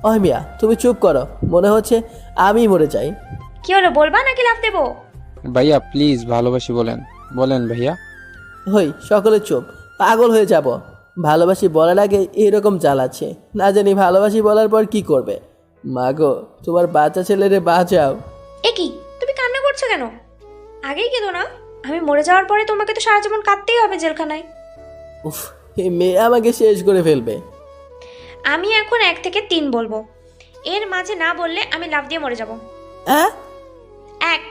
ওই মিয়া তুমি চুপ করো, মনে হচ্ছে আমি মরে যাই। কি হলো, বলবা নাকি লাভ দেবো? ভাইয়া প্লিজ ভালোবাসি বলেন, বলেন ভাইয়া। হই সকলে চুপ, পাগল হয়ে যাব। ভালোবাসি বলার আগে এইরকম চালাচ্ছে, না জানি ভালোবাসি বলার পর কি করবে। মা গো, তোমার বাচ্চা ছেলেরে বাঁচাও। এ কি, তুমি কান্না করছো কেন? আগেই কেঁদো না, আমি মরে যাওয়ার পরে তোমাকে তো সারা জীবন কাঁদতেই হবে জেলখানায়। উফ, এই মেয়ে আমাকে শেষ করে ফেলবে। আমি এখন 1 থেকে 3 বলবো, এর মাঝে না বললে আমি লাফ দিয়ে মরে যাব। হ্যাঁ? 1,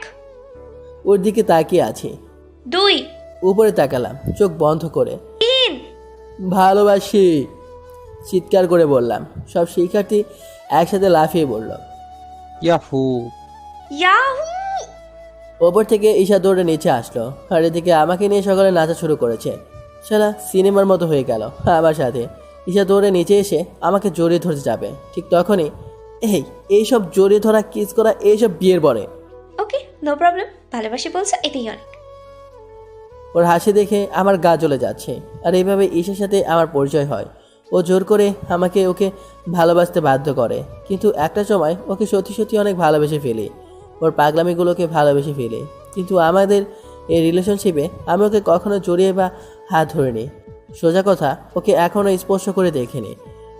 ওর দিকে তাকিয়ে আছি। 2, উপরে তাকালাম চোখ বন্ধ করে। 3। ভালোবাসি চিৎকার করে বললাম। সব শিক্ষার্থী একসাথে লাফিয়ে বলল ইয়াহু। ইয়াহু! ওপর থেকে ঈশা দৌড়ে নিচে আসলো আর এদিকে আমাকে নিয়ে সকালে নাচা শুরু করেছে। শালা সিনেমার মতো হয়ে গেল আমার সাথে। ঈশা দৌড়ে নিচে এসে আমাকে জড়িয়ে ধরতে যাবে, ঠিক তখনই এইসব জড়িয়ে ধরা, কিস করা এইসব বিয়ের পরে। ওকে, নো প্রবলেম, ভালোবাসি বলছো এতেই অনেক। ওর হাসি দেখে আমার গা জ্বলে যাচ্ছে। আর এইভাবে ঈশার সাথে আমার পরিচয় হয়। ও জোর করে আমাকে ওকে ভালোবাসতে বাধ্য করে, কিন্তু একটা সময় ওকে সত্যি সত্যি অনেক ভালোবেসে ফেলি। ওর পাগলামিগুলোকে ভালোবেসে ফেলি, কিন্তু আমাদের এই রিলেশনশিপে আমি ওকে কখনো জড়িয়ে বা হাত ধরিনি। সোজা কথা, ওকে এখনও স্পর্শ করে দেখিনি।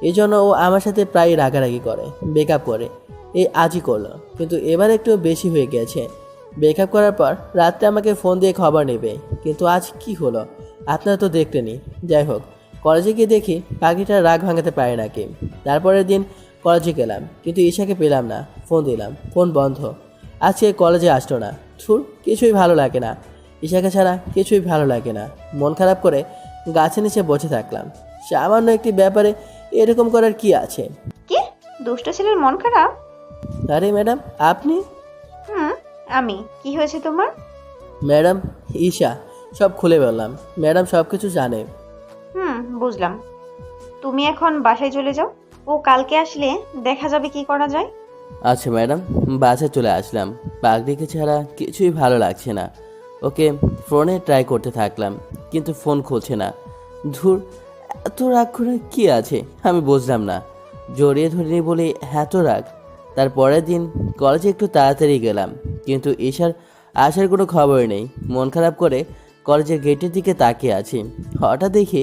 এই জন্য ও আমার সাথে প্রায় রাগারাগি করে, ব্রেকআপ করে। এই আজই করলো, কিন্তু এবার একটু বেশি হয়ে গেছে। ব্রেকআপ করার পর রাত্রে আমাকে ফোন দিয়ে খবর নেবে, কিন্তু আজ কি হলো আপনারা তো দেখলেনই। যাই হোক, কলেজে গিয়ে দেখি পাখিটার রাগ ভাঙাতে পারে নাকি। তারপরের দিন কলেজে গেলাম, কিন্তু ঈশাকে পেলাম না। ফোন দিলাম, ফোন বন্ধ। আজকে কলেজে আসলো না। ধুর, কিছুই ভালো লাগে না। ঈশাকে ছাড়া কিছুই ভালো লাগে না। মন খারাপ করে গাছের নিচে বসে থাকলাম। সামান্য একটি ব্যাপারে এরকম করার কি আছে? কি দুষ্ট ছেলের মন খারাপ? আরে ম্যাডাম, আপনি? আমি, কি হয়েছে তোমার? ম্যাডাম, ঈশা সব খুলে বললাম। ম্যাডাম সব কিছু জানে। বুঝলাম। তুমি এখন বাসায় চলে যাও, ও কালকে আসলে দেখা যাবে কি করা যায়। আচ্ছা ম্যাডাম, বাসায় চলে আসলাম। পাগড়িকে ছাড়া কিছুই ভালো লাগছে না। ওকে ফোনে ট্রাই করতে থাকলাম, কিন্তু ফোন খুলছে না। ধুর, এত রাগ করে কি আছে আমি বুঝলাম না। জড়িয়ে ধরিনি বলে এত রাগ। তার পরের দিন কলেজে একটু তাড়াতাড়ি গেলাম, কিন্তু ঈশার আসার কোনো খবর নেই। মন খারাপ করে কলেজের গেটের দিকে তাকিয়ে আছি। হঠাৎ দেখি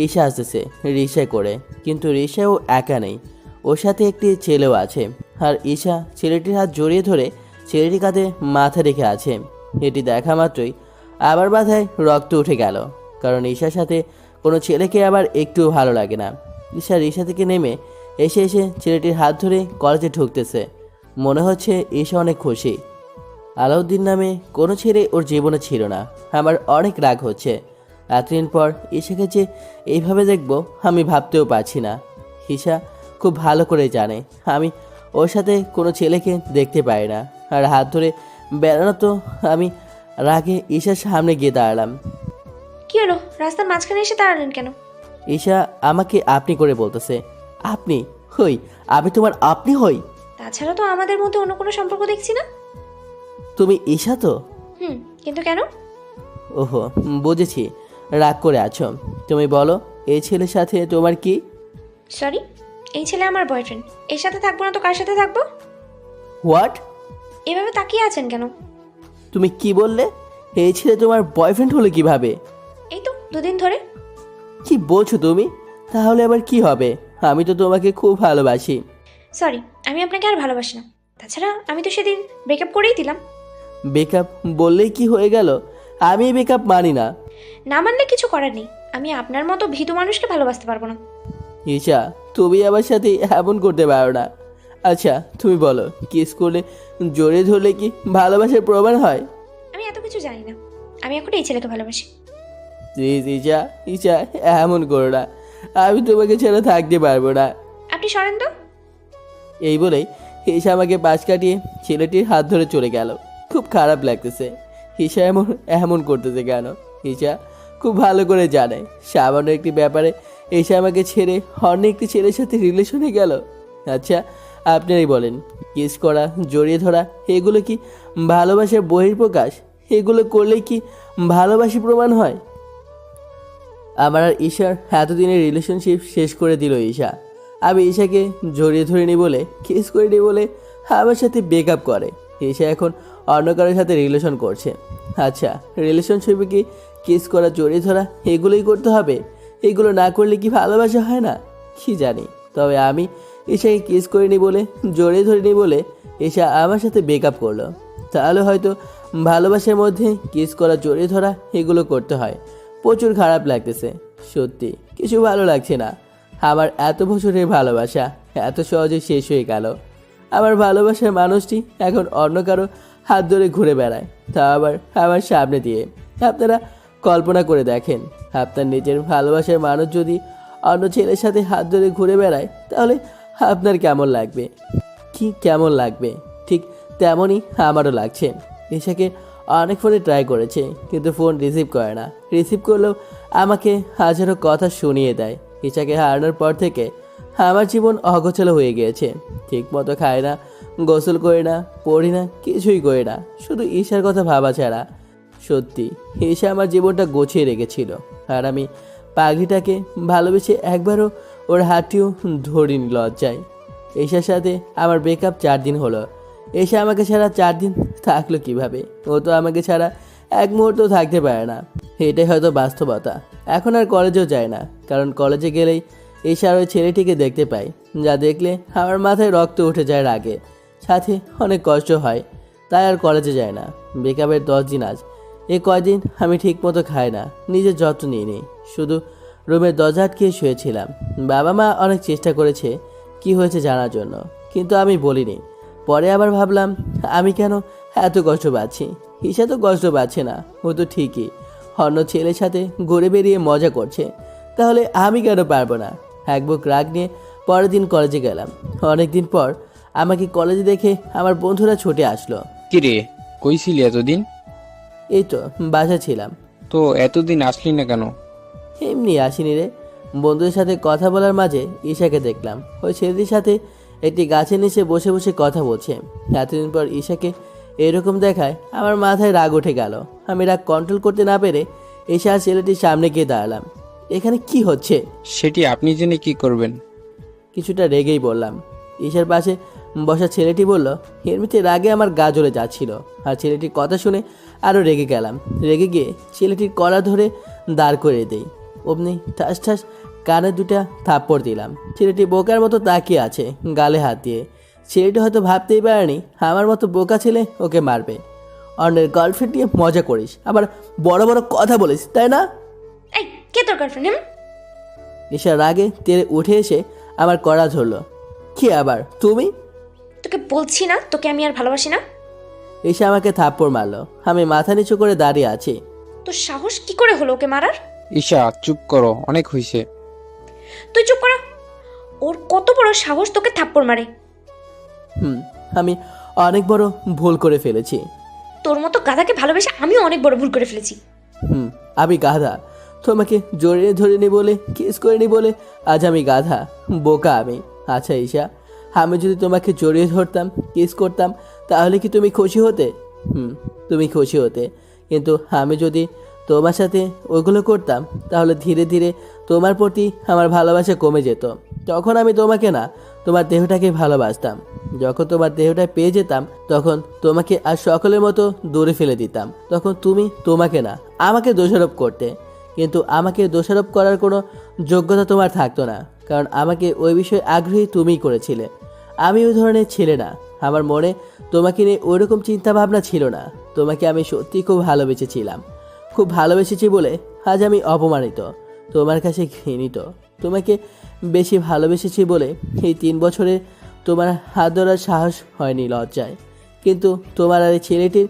ঈশা আসতেছে রিক্সায় করে, কিন্তু রিক্সাও একা নেই, ওর সাথে একটি ছেলেও আছে। আর ঈশা ছেলেটির হাত জড়িয়ে ধরে ছেলেটির কাঁধে মাথা রেখে আছে। এটি দেখা মাত্রই আবার মাথায় রক্ত উঠে গেল, কারণ ঈশার সাথে কোনো ছেলেকে আবার একটু ভালো লাগে না। ঈশা রিক্সা থেকে নেমে এসে ছেলেটির হাত ধরে কলেজে ঢুকতেছে। মনে হচ্ছে ঈশা অনেক খুশি। আলাউদ্দিন নামে কোনো ছেলে ওর জীবনে ছিল না। আমার অনেক রাগ হচ্ছে। এতদিন পর ঈশাকে যে এইভাবে দেখবো আমি ভাবতেও পারছি না। ঈশা খুব ভালো করে জানে আমি ওর সাথে কোনো ছেলেকে দেখতে পাই না। আর হাত ধরে বেড়ানো তো আমি রাগে ঈশার সামনে গিয়ে দাঁড়ালাম। কি হলো, রাস্তার মাঝখানে এসে দাঁড়ালেন কেন? ঈশা আমাকে আপনি করে বলতেছে। আপনি হই? আমি তোমার আপনি হই? তাছাড়া তো আমাদের মধ্যে অন্য কোনো সম্পর্ক দেখছি না। তুমি ঈশা তো? কিন্তু কেন? ওহো, বুঝেছি, রাগ করে আছো। তুমি বলো, এই ছেলের সাথে তোমার কি? সরি, এই ছেলে আমার বয়ফ্রেন্ড। এর সাথে থাকবো না তো কার সাথে থাকবো? হোয়াট? এভাবে তাকিয়ে আছেন কেন? তুমি কি বললে? এই ছেলে তোমার বয়ফ্রেন্ড হলো কিভাবে? এই তো 2 দিন ধরে। কি বলছো তুমি? তাহলে আবার কি হবে? আমি তো তোমাকে খুব ভালোবাসি। সরি, আমি আপনাকে আর ভালোবাসি না। তাছাড়া আমি তো সেদিন ব্রেকআপ করেই দিলাম। বেকআপ বললেই কি হয়ে গেল? আমি বেকআপ মানি না। না মানলে কিছু করার নেই। আমি আপনার মতো ভীতু মানুষকে ভালোবাসতে পারবো না। ঈশা, তুমি আমার সাথে এমন করতে পারো না। আচ্ছা তুমি বলো, কিস করলে জোরে ধরলে কি ভালোবাসার প্রমাণ হয়? আমি এত কিছু জানি না। আমি এখন এই ছেলেকে ভালোবাসি। প্লিজ ঈশা, ঈশা এমন করো না। আমি তোমাকে ছাড়া থাকতে পারবো না। আপনি সরেন তো। এই বলেই ঈশা আমাকে পাশ কাটিয়ে ছেলেটির হাত ধরে চলে গেল। খুব খারাপ লাগতেছে। ঈশা এমন এমন করতেছে কেন? ঈশা খুব ভালো করে জানে সামান্য একটি ব্যাপারে ঈশা আমাকে ছেড়ে অন্য একটি ছেলের সাথে রিলেশনে গেল। আচ্ছা আপনারাই বলেন, কিস করা, জড়িয়ে ধরা, এগুলো কি ভালোবাসার বহিঃপ্রকাশ? এগুলো করলে কি ভালোবাসি প্রমাণ হয়? আমার আর ঈশার এতদিনের রিলেশনশিপ শেষ করে দিল ঈশা। আমি ঈশাকে জড়িয়ে ধরিনি বলে, কিস করিনি বলে আমার সাথে ব্রেকআপ করে। ঈশা এখন অন্য কারোর সাথে রিলেশন করছে। আচ্ছা রিলেশনশিপে কি কিস করা, জড়িয়ে ধরা এগুলোই করতে হবে? এগুলো না করলে কি ভালোবাসা হয় না? কি জানি। তবে আমি ঈশাকে কিস করিনি বলে, জড়িয়ে ধরিনি বলে ঈশা আমার সাথে ব্রেকআপ করলো। তাহলে হয়তো ভালোবাসার মধ্যে কিস করা, জড়িয়ে ধরা এগুলো করতে হয়। প্রচুর খারাপ লাগতেছে, সত্যি কিছু ভালো লাগছে না। আমার এত বছরের ভালোবাসা এত সহজে শেষ হয়ে গেল। আমার ভালোবাসার মানুষটি এখন অন্য কারো হাত ধরে ঘুরে বেড়ায়, তা আবার আমার সামনে দিয়ে। আপনারা কল্পনা করে দেখেন, আপনার নিজের ভালোবাসার মানুষ যদি অন্য ছেলের সাথে হাত ধরে ঘুরে বেড়ায়, তাহলে আপনার কেমন লাগবে? কি কেমন লাগবে? ঠিক তেমনই আমারও লাগছে। ঈশাকে অনেক ফোনে ট্রাই করেছে, কিন্তু ফোন রিসিভ করে না। রিসিভ করলেও আমাকে হাজারো কথা শুনিয়ে দেয়। ঈশাকে হারানোর পর থেকে আমার জীবন অগোছালো হয়ে গিয়েছে। ঠিক মতো খাই না, গোসল করি না, পড়ি না, কিছুই করি না, শুধু ঈশার কথা ভাবা ছাড়া। সত্যি ঈশা আমার জীবনটা গোছিয়ে রেখেছিল, আর আমি পাগলিটাকে ভালোবেসে একবারও ওর হাতটিও ধরিনি লজ্জায়। ঈশার সাথে আমার ব্রেকআপ 4 দিন হলো। এসে আমাকে ছাড়া 4 দিন থাকলো কিভাবে? ও তো আমাকে ছাড়া এক মুহূর্ত থাকতে পারে না। এটাই হয়তো বাস্তবতা। এখন আর কলেজেও যায় না, কারণ কলেজে গেলেই ঈশার ওই ছেলেটিকে দেখতে পাই, যা দেখলে আমার মাথায় রক্ত উঠে যায় রাগে, সাথে অনেক কষ্ট হয়। তাই আর কলেজে যায় না। ব্রেকআপের 10 দিন আজ। এই কয়দিন আমি ঠিক মতো খাই না, নিজের যত্ন নিইনি, শুধু রুমের দরজা আটকিয়ে শুয়েছিলাম। বাবা মা অনেক চেষ্টা করেছে কি হয়েছে জানার জন্য, কিন্তু আমি বলিনি। পরে আবার ভাবলাম, আমি কেন এত কষ্ট পাচ্ছি? ঈশা তো কষ্ট পাচ্ছে না, ও তো ঠিকই অন্য ছেলের সাথে ঘুরে বেরিয়ে মজা করছে, তাহলে আমি কেন পারবো না? এক বুক রাগ নিয়ে পরের দিন কলেজে গেলাম। অনেক দিন পর আমাকে কলেজে দেখে আমার বন্ধুরা ছুটে আসলো। কিরে, কই ছিলি এতদিন? এই তো বাসা ছিলাম। তো এতদিন আসলি না কেন? এমনি আসিনি রে, বন্ধুদের সাথে কথা বলার মাঝে ঈশাকে দেখলাম। ওই ছেলেটির সাথে একটি গাছের নিচে বসে বসে কথা বলছে। এতদিন পর ঈশাকে এরকম দেখায় আমার মাথায় রাগ উঠে গেল। আমি রাগ কন্ট্রোল করতে না পেরে ঈশা আর ছেলেটির সামনে গিয়ে দাঁড়ালাম। এখানে কি হচ্ছে? সেটি আপনি জেনে কি করবেন? কিছুটা রেগেই বললাম। ঈশার পাশে বসা ছেলেটি বলল, এমনিতে রাগে আমার গা জ্বলে যাচ্ছিল, আর ছেলেটির কথা শুনে আরও রেগে গেলাম। রেগে গিয়ে ছেলেটির কলার ধরে দাঁড় করে দেই। অমনি ঠাস ঠাস কানে দুটা থাপ্পড় দিলাম। ছেলেটি বোকার মতো তাকিয়ে আছে গালে হাত দিয়ে। ছেলেটি হয়তো ভাবতেই পারেনি আমার মতো বোকা ছেলে ওকে মারবে। অন্যের গার্লফ্রেন্ড নিয়ে মজা করিস, আবার বড় বড় কথা বলিস, তাই না? এই কে তোর গার্লফ্রেন্ড? ঈশা রাগে তেরে উঠে এসে আমার কড়া ধরলো। কি আবার তুমি? তোকে বলছি না তোকে আমি আর ভালোবাসি না। ঈশা আমাকে থাপ্পড় মারলো। আমি মাথা নিচু করে দাঁড়িয়ে আছি। তোর সাহস কি করে হলো ওকে মারার? ঈশা চুপ করো, অনেক হয়েছে। তুই চুপ করা। ওর কত বড় সাহস তোকে থাপ্পড় মারে? আমি অনেক বড় ভুল করে ফেলেছি। তোর মতো গাধাকে ভালোবেসে আমিও অনেক বড় ভুল করে ফেলেছি। আমি গাধা। তোমাকে জড়িয়ে ধরিনি বলে, কিস করিনি বলে আজ আমি গাধা, বোকা আমি। আচ্ছা ঈশা, আমি যদি তোমাকে জড়িয়ে ধরতাম, কিস করতাম, তাহলে কি তুমি খুশি হতে? তুমি খুশি হতে। কিন্তু আমি যদি তোমার সাথে ওইগুলো করতাম, তাহলে ধীরে ধীরে তোমার প্রতি আমার ভালোবাসা কমে যেত। তখন আমি তোমাকে না, তোমার দেহটাকে ভালোবাসতাম। যখন তোমার দেহটা পেয়ে যেতাম, তখন তোমাকে আর সকলের মতো দূরে ফেলে দিতাম। তখন তুমি তোমাকে না, আমাকে দোষারোপ করতে। কিন্তু আমাকে দোষারোপ করার কোনো যোগ্যতা তোমার থাকতো না, কারণ আমাকে ওই বিষয়ে আগ্রহী তুমিই করেছিলে। আমি ওই ধরনের ছেলে না। আমার মনে তোমাকে নিয়ে ওইরকম চিন্তা ভাবনা ছিল না। তোমাকে আমি সত্যি খুব ভালোবেসেছিলাম। খুব ভালোবেসেছি বলে আজ আমি অপমানিত, তোমার কাছে ঘৃণিত। তোমাকে বেশি ভালোবেসেছি বলে এই 3 বছরে তোমার হাত ধরার সাহস হয়নি লজ্জায়। কিন্তু তোমার আর এই ছেলেটির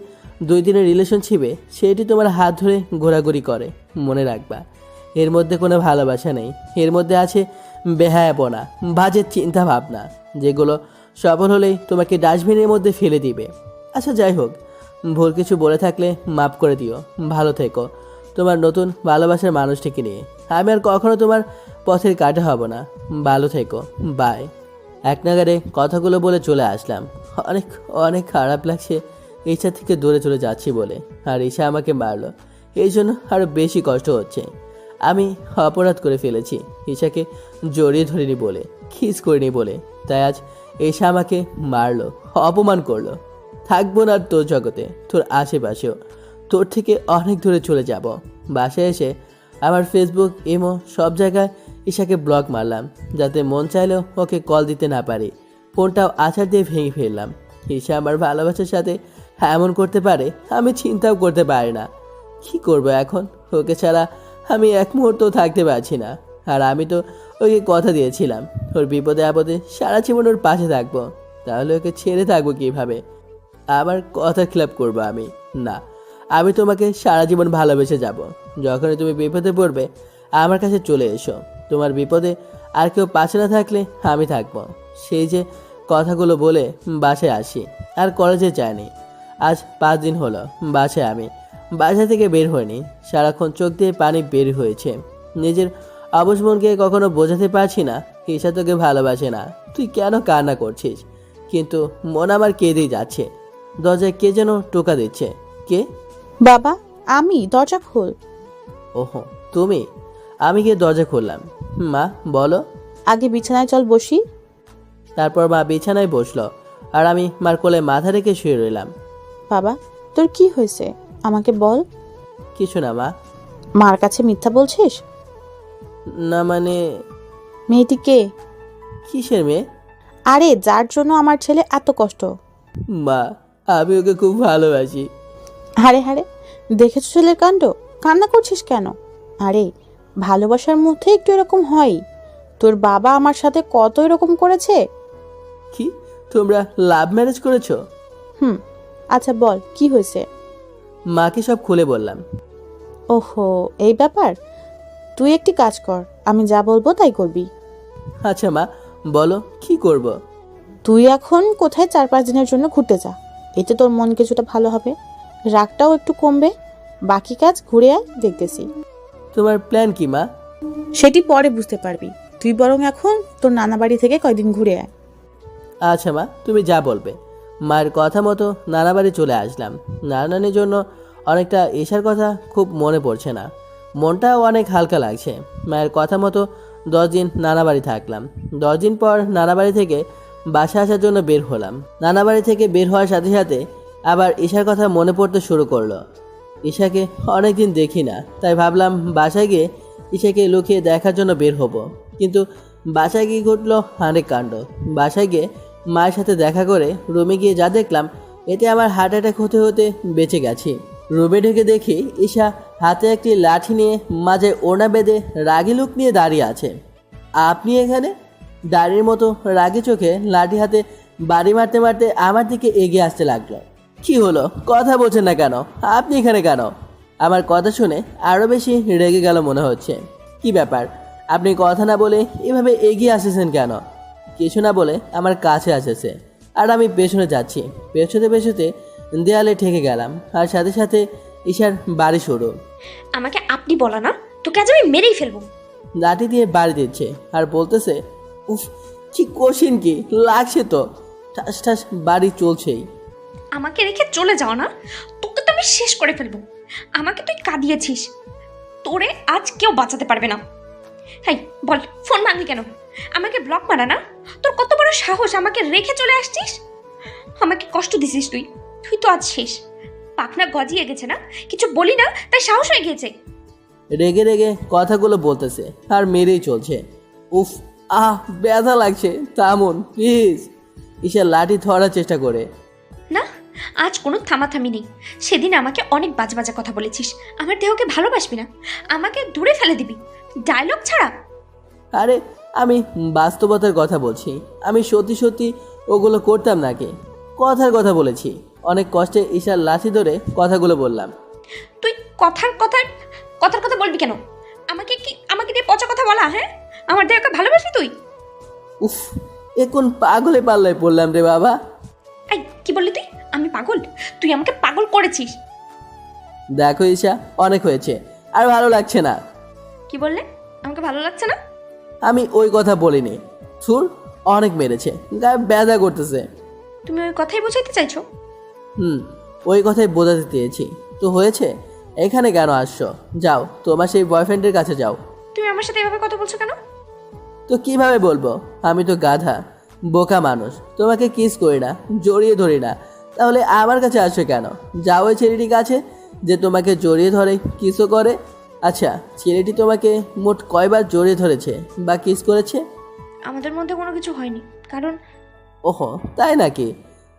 2 দিনের রিলেশনশিপে সেটি তোমার হাত ধরে ঘোরাঘুরি করে। মনে রাখবা, এর মধ্যে কোনো ভালোবাসা নেই। এর মধ্যে আছে বেহায়াপনা, বাজে চিন্তা ভাবনা, যেগুলো সফল হলেই তোমাকে ডাস্টবিনের মধ্যে ফেলে দিবে। আচ্ছা যাই হোক, ভুল কিছু বলে থাকলে মাফ করে দিও। ভালো থেকো তোমার নতুন ভালোবাসার মানুষটিকে নিয়ে। আমি আর কখনো তোমার পথের কাটা হব না। ভালো থেকো, বাই। এক নাগারে কথাগুলো বলে চলে আসলাম। অনেক অনেক খারাপ লাগছে ঈশা থেকে দূরে চলে যাচ্ছি বলে। আর ঈশা আমাকে মারলো, এই জন্য আরও বেশি কষ্ট হচ্ছে। আমি অপরাধ করে ফেলেছি ঈশাকে জড়িয়ে ধরিনি বলে, খিস করিনি বলে। তাই আজ ঈশা আমাকে মারলো, অপমান করলো। থাকবো না আর তোর জগতে, তোর আশেপাশেও। তোর থেকে অনেক দূরে চলে যাব। বাসায় এসে আমার ফেসবুক, ইমো সব জায়গায় ঈশাকে ব্লক মারলাম, যাতে মন চাইলেও ওকে কল দিতে না পারি। ফোনটাও আছাড় দিয়ে ভেঙে ফেললাম। ঈশা আমার ভালোবাসার সাথে এমন করতে পারে আমি চিন্তাও করতে পারি না। কি করব এখন? ওকে ছাড়া আমি এক মুহূর্তও থাকতে পারছি না। আর আমি তো ওকে কথা দিয়েছিলাম ওর বিপদে আপদে সারা জীবন ওর পাশে থাকবো। তাহলে ওকে ছেড়ে থাকবো কিভাবে? আবার কথা খিলাপ করবো আমি? না, আমি তোমাকে সারা জীবন ভালোবেসে যাব। যখনই তুমি বিপদে পড়বে আমার কাছে চলে এসো। তোমার বিপদে আর কেউ পাশে না থাকলে আমি থাকবো। সেই যে কথাগুলো বলে বাসায় আসি, আর কলেজে যাইনি। আজ 5 দিন হলো বাসায় আমি বাসা থেকে বের হইনি। সারাক্ষণ চোখ দিয়ে পানি বের হয়েছে। নিজের অবশ মনকে কখনো বোঝাতে পারছি না ঈশা তোকে ভালোবাসে না। তুই কেন কান্না করছিস? কিন্তু মন আমার কেঁদেই যাচ্ছে। দরজায় কে যেন টোকা দিচ্ছে। কে? বাবা, আমি, দরজা খোল। ওহো তুমি? আমি গিয়ে দরজা খুললাম। মা বলো। আগে বিছানায় চল বসি। তারপর মা বিছানায় বসলো, আর আমি মার কোলে মাথা রেখে শুয়ে রইলাম। বাবা, তোর কি হয়েছে আমাকে বল। কিছু না মা। মার কাছে মিথ্যা বলছিস? না মানে? মেয়েটি কে? কিসের মেয়ে? আরে যার জন্য আমার ছেলে এত কষ্ট। মা, আমি ওকে খুব ভালোবাসি। হারে হারে, দেখেছো ছেলের কাণ্ড? কান্না করছিস কেন? আরে ভালোবাসার মধ্যে একটু এরকম হয়। তোর বাবা আমার সাথে কত এরকম করেছে। কি তোমরা লাভ ম্যারেজ করেছো? আচ্ছা বল কি হয়েছে। মাকে সব খুলে বললাম। ওহো, এই ব্যাপার। তুই একটি কাজ কর, আমি যা বলবো তাই করবি। আচ্ছা মা বলো, কি করব? তুই এখন কোথায় 4-5 দিনের জন্য ঘুরতে যা। এতে তোর মন কিছুটা ভালো হবে, রাগটাও একটু কমবে। বাকি কাজ ঘুরে আয়, দেখতেছি। তোমার প্ল্যান কি মা? সেটি পরে বুঝতে পারবি। তুই বরং এখন তোর নানা বাড়ি থেকে কয়দিন ঘুরে আয়। আচ্ছা মা, তুমি যা বলবে। মায়ের কথা মতো নানা বাড়ি চলে আসলাম। নানানির জন্য অনেকটা ঈশার কথা খুব মনে পড়ছে না, মনটাও অনেক হালকা লাগছে। মায়ের কথা মতো 10 দিন নানা বাড়ি থাকলাম। 10 দিন পর নানা বাড়ি থেকে বাসা আসার জন্য বের হলাম। নানা বাড়ি থেকে বের হওয়ার সাথে সাথে আবার ঈশার কথা মনে পড়তে শুরু করলো। ঈশাকে অনেকদিন দেখি না, তাই ভাবলাম বাসায় গিয়ে ঈশাকে লুকিয়ে দেখার জন্য বের হব, কিন্তু বাসায় গিয়ে ঘটলো অনেক কাণ্ড। বাসায় গিয়ে মায়ের সাথে দেখা করে রুমে গিয়ে যা দেখলাম, এতে আমার হার্ট অ্যাটাক হতে হতে বেঁচে গেছি। রুমে ঢুকে দেখি ঈশা হাতে একটি লাঠি নিয়ে মাঝে ওড়না বেঁধে রাগী লুক নিয়ে দাঁড়িয়ে আছে। আপনি এখানে? দাড়ির মতো রাগী চোখে লাঠি হাতে বাড়ি মারতে মারতে আমার দিকে এগিয়ে আসতে লাগলো। কি হলো, কথা বলছেন না কেন? আপনি এখানে কেন? আমার কথা শুনে আরও বেশি রেগে গেল মনে হচ্ছে। কি ব্যাপার, আপনি কথা না বলে এভাবে এগিয়ে আসেছেন কেন? কিছু না বলে আমার কাছে আসেছে, আর আমি পেছনে যাচ্ছি। পেছতে পেছতে দেয়ালে ঠেকে গেলাম, আর সাথে সাথে ঈশার বাড়ি শুরু। আমাকে আপনি বলা না, তোকে আজ আমি মেরেই ফেলবো। লাঠি দিয়ে বাড়ি দিচ্ছে আর বলতেছে, উফ কি কঠিন, কি লাগছে তো। ঠাস ঠাস বাড়ি চলছেই। আমাকে রেখে চলে যাও না, তোকে তো আমি শেষ করে ফেলবো। আমাকে তুই কাঁদিয়েছিস, তোরে আজ কেউ বাঁচাতে পারবে না। হাই বল, ফোন ভাঙলি কেন? আমাকে ব্লক মারা না? তোর কত বড় সাহস, আমাকে রেখে চলে আসছিস? আমাকে কষ্ট দিছিস তুই। তুই তো আজ শেষ। পাখনা গজিয়ে গেছে না, কিছু বলি না তাই সাহস হয়ে গিয়েছে। রেগে রেগে কথাগুলো বলতেছে আর মেরেই চলছে। উফ, ব্যথা লাগছে, থামুন প্লিজ। ঈশা লাঠি ধরার চেষ্টা করে। না, আজ কোনো থামাথামি নেই। সেদিন আমাকে অনেক বাজে বাজে কথা বলেছিস, আমার দেহকে ভালোবাসবি না, আমাকে দূরে ফেলে দিবি, ডায়লগ ছাড়া। আরে আমি বাস্তবতার কথা বলছি, আমি সত্যি সত্যি ওগুলো করতাম নাকি? কথার কথা বলেছি। অনেক কষ্টে ঈশার লাঠি ধরে কথাগুলো বললাম। তুই কথার কথা বলবি কেন? আমাকে দিয়ে পচা কথা বলা? হ্যাঁ, আমার দেহকে ভালোবাসবি তুই? উফ, এ কোন পাগলে পাল্লায় পড়লাম রে বাবা। এই কি বললি তুই? আমি পাগল? তুই আমাকে পাগল করেছিস। দেখো ঈশা, অনেক হয়েছে, আর ভালো লাগছে না। কি বললে? আমাকে ভালো লাগছে না? আমি ওই কথা বলিনি। সুর অনেক মেরেছে, গায়ে ব্যথা করতেছে। তুমি ওই কথাই বোঝাইতে চাইছো? ওই কথাই বোঝাতে চেয়েছি। তো হয়েছে, এখানে কেন আসছো? যাও তোমার সেই বয়ফ্রেন্ডের কাছে যাও। তুমি আমার সাথে এভাবে কথা বলছো কেন? তো কিভাবে বলবো? আমি তো গাধা, বোকা মানুষ, তোমাকে কিস করি না, জড়িয়ে ধরি না, তাহলে আমার কাছে আসছো কেন? যাও ওই ছেলেটির কাছে যে তোমাকে জড়িয়ে ধরে কিসও করে। আচ্ছা, ছেলেটি তোমাকে মোট কয়বার জড়িয়ে ধরেছে বা কিস করেছে? আমাদের মধ্যে কোনো কিছু হয়নি, কারণ ওহো, তাই নাকি?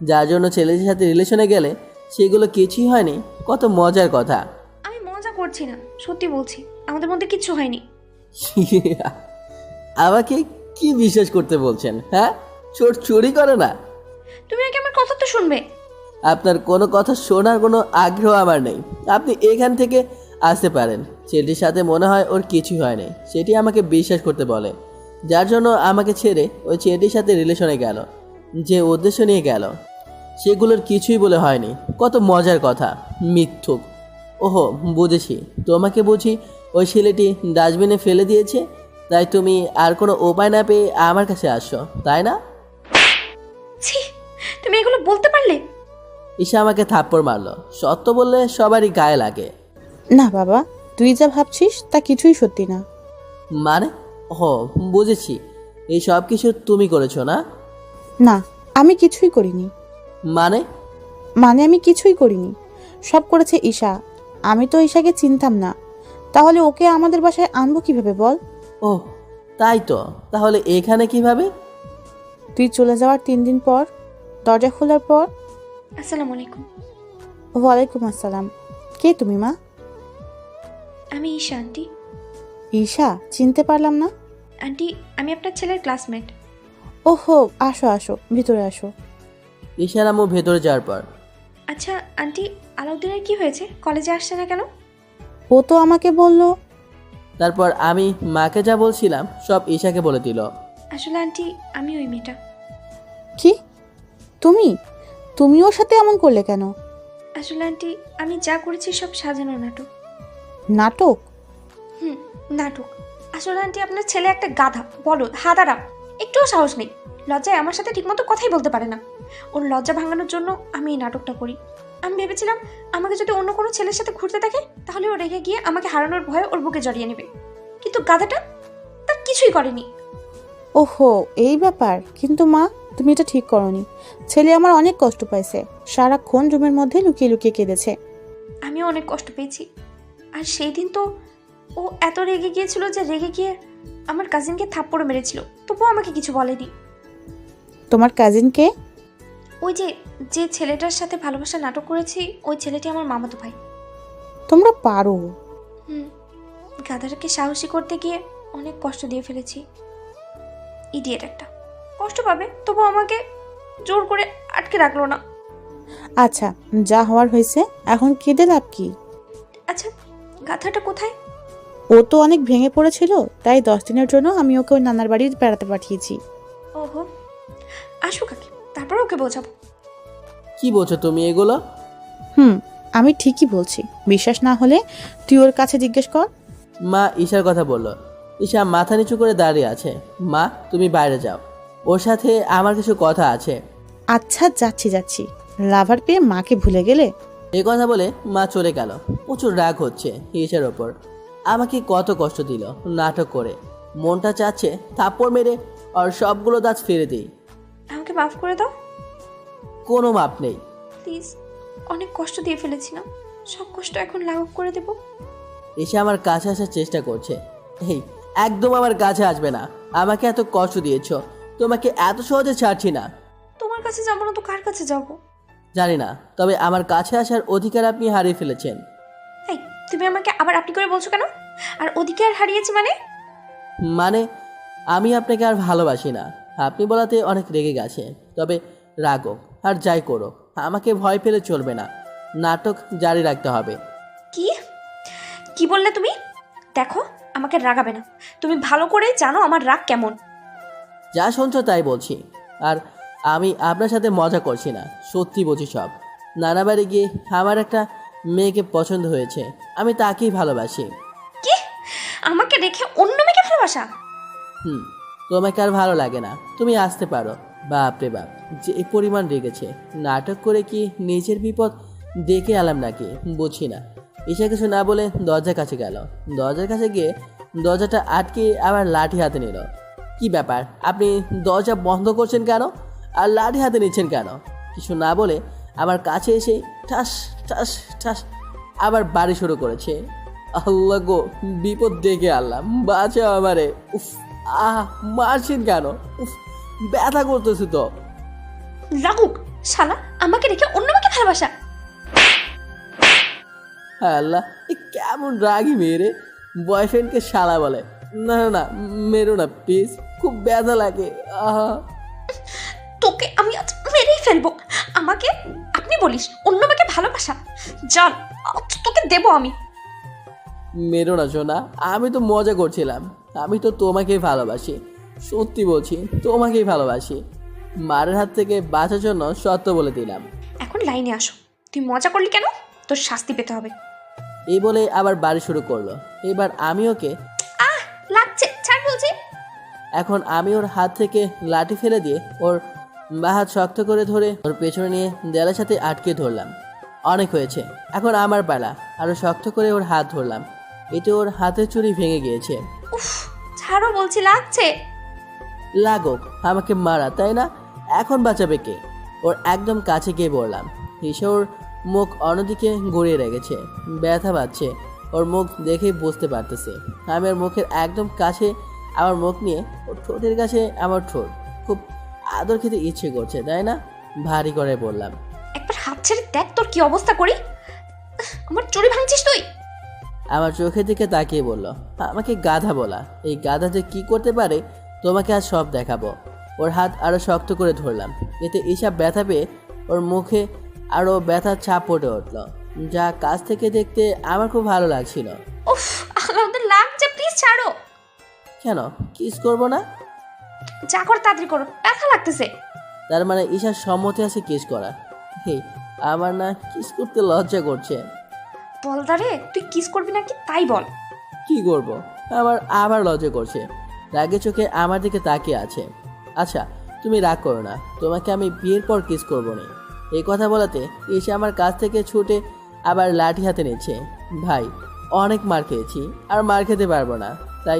যার জন্য ছেলেটির সাথে রিলেশনে গেলে সেগুলো কিছুই হয়নি? কত মজার কথা। আমি মজা করছি না, সত্যি বলছি, আমাদের মধ্যে কিচ্ছু হয়নি। আমাকে কি বিশ্বাস করতে বলছেন? হ্যাঁ, চোর চুরি করে না? তুমি আগে আমার কথা তো শুনবে। আপনার কোনো কথা শোনার কোনো আগ্রহ আমার নেই। আপনি এখান থেকে আসতে পারেন। ছেলেটির সাথে মনে হয় ওর কিছুই হয়নি, সেটি আমাকে বিশ্বাস করতে বলে, যার জন্য আমাকে ছেড়ে ওই ছেলেটির সাথে রিলেশনে গেল। যে উদ্দেশ্য নিয়ে গেল সেগুলোর কিছুই বলে হয়নি। কত মজার কথা, মিথ্যুক। ওহো, বুঝেছি, তোমাকে বুঝি ওই ছেলেটি ডাস্টবিনে ফেলে দিয়েছে, তাই তুমি আর কোনো উপায় না পেয়ে আমার কাছে আসছো, তাই না? ছি, তুমি এগুলো বলতে পারলে? ঈশা আমাকে থাপ্পড় মারলো। সত্য বললে সবারই গায়ে লাগে। না বাবা, তুই যা ভাবছিস তা কিছুই সত্যি না। মানে? ও, বুঝেছি, এই সব কিছু তুমি করেছো না? না, আমি কিছুই করিনি। মানে? মানে আমি কিছুই করিনি, সব করেছে ঈশা। আমি তো ঈশাকে চিনতাম না, তাহলে ওকে আমাদের বাসায় আনবো কিভাবে বল? ও তাই তো, তাহলে এখানে কিভাবে? তুই চলে যাওয়ার 3 দিন পর, দরজা খোলার পর। আসসালামু আলাইকুম। ওয়ালাইকুম আসসালাম। কে তুমি মা? আমি ঈশা আন্টি। ঈশা, চিনতে পারলাম না। আন্টি, আমি আপনার ছেলের ক্লাসমেট। ওহো, আসো আসো, ভিতরে আসো। ঈশার আম্মু ভেতরে যাওয়ার পর, আচ্ছা আন্টি, আলাউদ্দিনের কি হয়েছে? কলেজে আসছে না কেন? ও তো আমাকে বললো। তারপর আমি মাকে যা বলছিলাম সব ঈশাকে বলে দিল। আসলে আন্টি, আমি ওই মেয়েটা। কি? তুমি ওর সাথে এমন করলে কেন? আসলে আন্টি, আমি যা করেছি সব সাজানো নাটক। নাটক? নাটক। আসলে আন্টি, আপনার ছেলে একটা গাধা, বলদ, হাদারাম, একটুও সাহস নেই। লজ্জায় আমার সাথে ঠিকমতো কথাই বলতে পারে না। ওর লজ্জা ভাঙানোর জন্য আমি এই নাটকটা করি। আমি ভেবেছিলাম আমাকে যদি অন্য কোনো ছেলের সাথে ঘুরতে থাকে তাহলে ও রেগে গিয়ে আমাকে হারানোর ভয়ে ওর বুকে জড়িয়ে নেবে, কিন্তু গাধাটা তার কিছুই করেনি। ওহো, এই ব্যাপার। কিন্তু মা, তুমি এটা ঠিক করনি। ছেলে আমার অনেক কষ্ট পাইছে, সারাক্ষণ রুমের মধ্যে লুকিয়ে লুকিয়ে কেঁদেছে। আমিও অনেক কষ্ট পেয়েছি। আর সেই দিন তো ও এত রেগে গিয়েছিল যে রেগে গিয়ে আমার কাজিনকে থাপ্পড় মেরেছিল, তবুও আমাকে কিছু বলেনি। তোমার কাজিনকে? ওই যে যে ছেলেটার সাথে ভালোবাসা নাটক করেছি, ওই ছেলেটি আমার মামাতো ভাই। তোমরা পারো। গাধাটাকে সাহসী করতে গিয়ে অনেক কষ্ট দিয়ে ফেলেছি। ইডিয়েট একটা, কষ্ট পাবে তবু আমাকে জোর করে আটকে রাখলো না। আচ্ছা, যা হওয়ার হয়েছে, এখন কেঁদে লাভ কি? আচ্ছা, গাধাটা কোথায়? ও তো অনেক ভেঙে পড়েছিল, তাই 10 দিনের জন্য আমি ওকে ওর নানার বাড়ি বেড়াতে পাঠিয়েছি। ওহো, আসুক আগে, তারপর ওকে বোঝাবো। কি বলছো তুমি এগুলো? আমি ঠিকই বলছি, বিশ্বাস না হলে তুই ওর কাছে জিজ্ঞেস কর। মা ঈশার কথা বলল। ঈশা মাথা নিচু করে দাঁড়িয়ে আছে। মা, তুমি বাইরে যাও, ওর সাথে আমার কিছু কথা আছে। আচ্ছা, যাচ্ছি। লাভার পেয়ে মাকে ভুলে গেলে? এই কথা বলে মা চলে গেল। প্রচুর রাগ হচ্ছে ঈশার ওপর। আমাকে কত কষ্ট দিল নাটক করে। মনটা চাচ্ছে থাপ্পড় মেরে আর সবগুলো দাঁত ফেলে দিই। আমাকে মাফ করে দাও কোনো মাপ নেই। প্লিজ, অনেক কষ্ট দিয়ে ফেলেছিলাম, সব কষ্ট এখন লাঘব করে দেব। এসে আমার কাছে আসার চেষ্টা করছে। এই, একদম আমার কাছে আসবে না। আমাকে এত কষ্ট দিয়েছো, তোমাকে এত সহজে ছাড়ছি না। তোমার কাছে যাবো না তো কার কাছে যাব? জানি না, তবে আমার কাছে আসার অধিকার আপনি হারিয়ে ফেলেছেন। এই, তুমি আমাকে আবার আপনি করে বলছো কেন? আর অধিকার হারিয়েছি মানে আমি আপনাকে আর ভালোবাসি না। আপনি বলাতে অনেক রেগে গেছে, তবে রাগো আর যাই করো, আমাকে ভয় পেলে চলবে না। নাটক জারি রাখতে হবে। কি কি বললে তুমি? দেখো, আমাকে রাগাবে না। তুমি ভালো করে জানো আমার রাগ কেমন। যা শুনছো তাই বলছি। আর আমি আপনার সাথে মজা করছি না, সত্যি বলছি সব। নানা বাড়ি গিয়ে আমার একটা মেয়েকে পছন্দ হয়েছে, আমি তাকেই ভালোবাসি। কি? আমাকে রেখে অন্য মেয়েকে ভালোবাসা? তোমাকে আর ভালো লাগে না, তুমি আসতে পারো। বাপরে বাপ, যে এই পরিমাণ রেগেছে। নাটক করে কি নিজের বিপদ ডেকে এলাম নাকি বুঝি না। ঈশা কিছু না বলে দরজার কাছে গেল। দরজার কাছে গিয়ে দরজাটা আটকে আবার লাঠি হাতে নিল। কি ব্যাপার, আপনি দরজা বন্ধ করছেন কেন আর লাঠি হাতে নিচ্ছেন কেন? কিছু না বলে আমার কাছে এসে ঠাস ঠাস ঠাস আবার বাড়ি শুরু করেছে। আল্লাহ গো, বিপদ ডেকে আনলাম, বাঁচাও আমারে। উফ, মারছেন কেন? উফ, ব্যথা করতেছে তো। রাগুক শালা, আমাকে রেখে অন্য মেয়েকে ভালোবাসা। আল্লাহ, এ কেমন রাগি মেয়ে রে, বয়ফ্রেন্ডকে শালা বলে। না না না, মেরো না প্লিজ, খুব ব্যথা লাগে। তোকে আমি আজ মেরেই ফেলবো। আমাকে আপনি বলিস অন্য মেয়েকে ভালোবাসা? চল, আজ তোকে দেবো আমি। মেরো না সোনা, আমি তো মজা করছিলাম। আমি তো তোমাকেই ভালোবাসি, সত্যি বলছি, তোমাকেই ভালোবাসি। মারের হাত থেকে বাঁচার জন্য সত্য বলে দিলাম। এখন লাইনে আসো। তুই মজা করলি কেন? তোর শাস্তি পেতে হবে। এই বলে আবার বাড়ি শুরু করলো। এবার আমি ওকে, লাগছে, ছাড় বলছি। এখন আমি ওর হাত থেকে লাঠি ফেলে দিয়ে ওর বা হাত শক্ত করে ধরে ওর পেছনে নিয়ে দেয়ালের সাথে আটকে ধরলাম। অনেক হয়েছে, এখন আমার পালা। আরও শক্ত করে ওর হাত ধরলাম। এতে ওর হাতের চুড়ি ভেঙে গিয়েছে। উফ, ছাড়ো বলছি, লাগছে। লাগুক, আমাকে মারা তাই না? এখন বাঁচাবে কে? ওর একদম কাছে গিয়ে বললাম। ঈশা ওর মুখ অন্যদিকে ঘুরিয়ে রেখেছে, ব্যথা পাচ্ছে। ওর মুখ দেখেই বুঝতে পারতেছে। আমি ওর মুখের একদম কাছে আমার মুখ নিয়ে ওর ঠোঁটের কাছে আমার ঠোঁট। খুব আদর খেতে ইচ্ছে করছে তাই না? ভারী করে বললাম। একবার হাত ছেড়ে দেখ তোর কি অবস্থা করি। আমার চুরি ভাঙছিস তুই? আমার চোখের দিকে তাকিয়ে বলল, আমাকে গাধা বলা। এই গাধা যে কি করতে পারে তোমাকে আজ সব দেখাবো। ওর হাত আরো শক্ত করে ধরলাম। এতে ঈশা ব্যথা পেয়ে ওর মুখে আরো ব্যথার ছাপ পড়ে উঠল, যা কাছ থেকে দেখতে আমার খুব ভালো লাগছিল। উফ, আমাদের লাগছে, প্লিজ ছাড়ো। কেন কিস করবো না? যা কর তাড়াতাড়ি করো, ব্যথা লাগতেছে। তার মানে ঈশার সম্মতি আছে কিস করা? এই, আমার না কিস করতে লজ্জা করছে। বল দারে, তুই কিস করবি নাকি তাই বল। কি করব, আমার আবার লজ্জা করছে। রাগে চোখে আমার দিকে তাকিয়ে আছে। আচ্ছা, তুমি রাগ করো না, তোমাকে আমি বিয়ের পর কিস করবো না। এই কথা বলাতে এসে আমার কাছ থেকে ছুটে আবার লাঠি হাতে নিচ্ছে। ভাই, অনেক মার খেয়েছি, আর মার খেতে পারবো না, তাই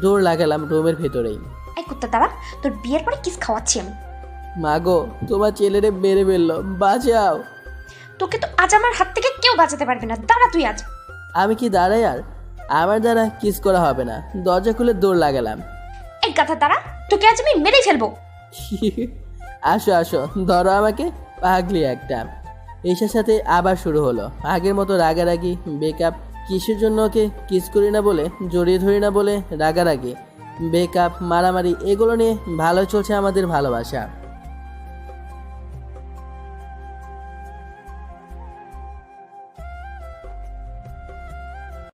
দৌড় লাগালাম রুমের ভেতরেই। এই কুত্তা দাঁড়া, তোর বিয়ের পরে কিস খাওয়াচ্ছি আমি। মাগো, তোমার ছেলেরে মেরে ফেললো, বাঁচাও। তোকে তো আজ আমার হাত থেকে কেউ বাঁচাতে পারবে না, দাঁড়া তুই আজ। আমি কি দাঁড়াই আর? আমার দ্বারা কিস করা হবে না, দরজা খুলে দৌড় লাগালাম। এই কথা তারা, তোকে আজ আমি মেরেই ফেলবো। আসো আসো, ধরো আমাকে, পাগলি একটা। ঈশার সাথে আবার শুরু হলো আগের মতো রাগারাগি, বেকআপ। কিসের জন্য ওকে কিস করি না বলে, জড়িয়ে ধরি না বলে রাগারাগি, বেকআপ, মারামারি, এগুলো নিয়ে ভালো চলছে আমাদের ভালোবাসা।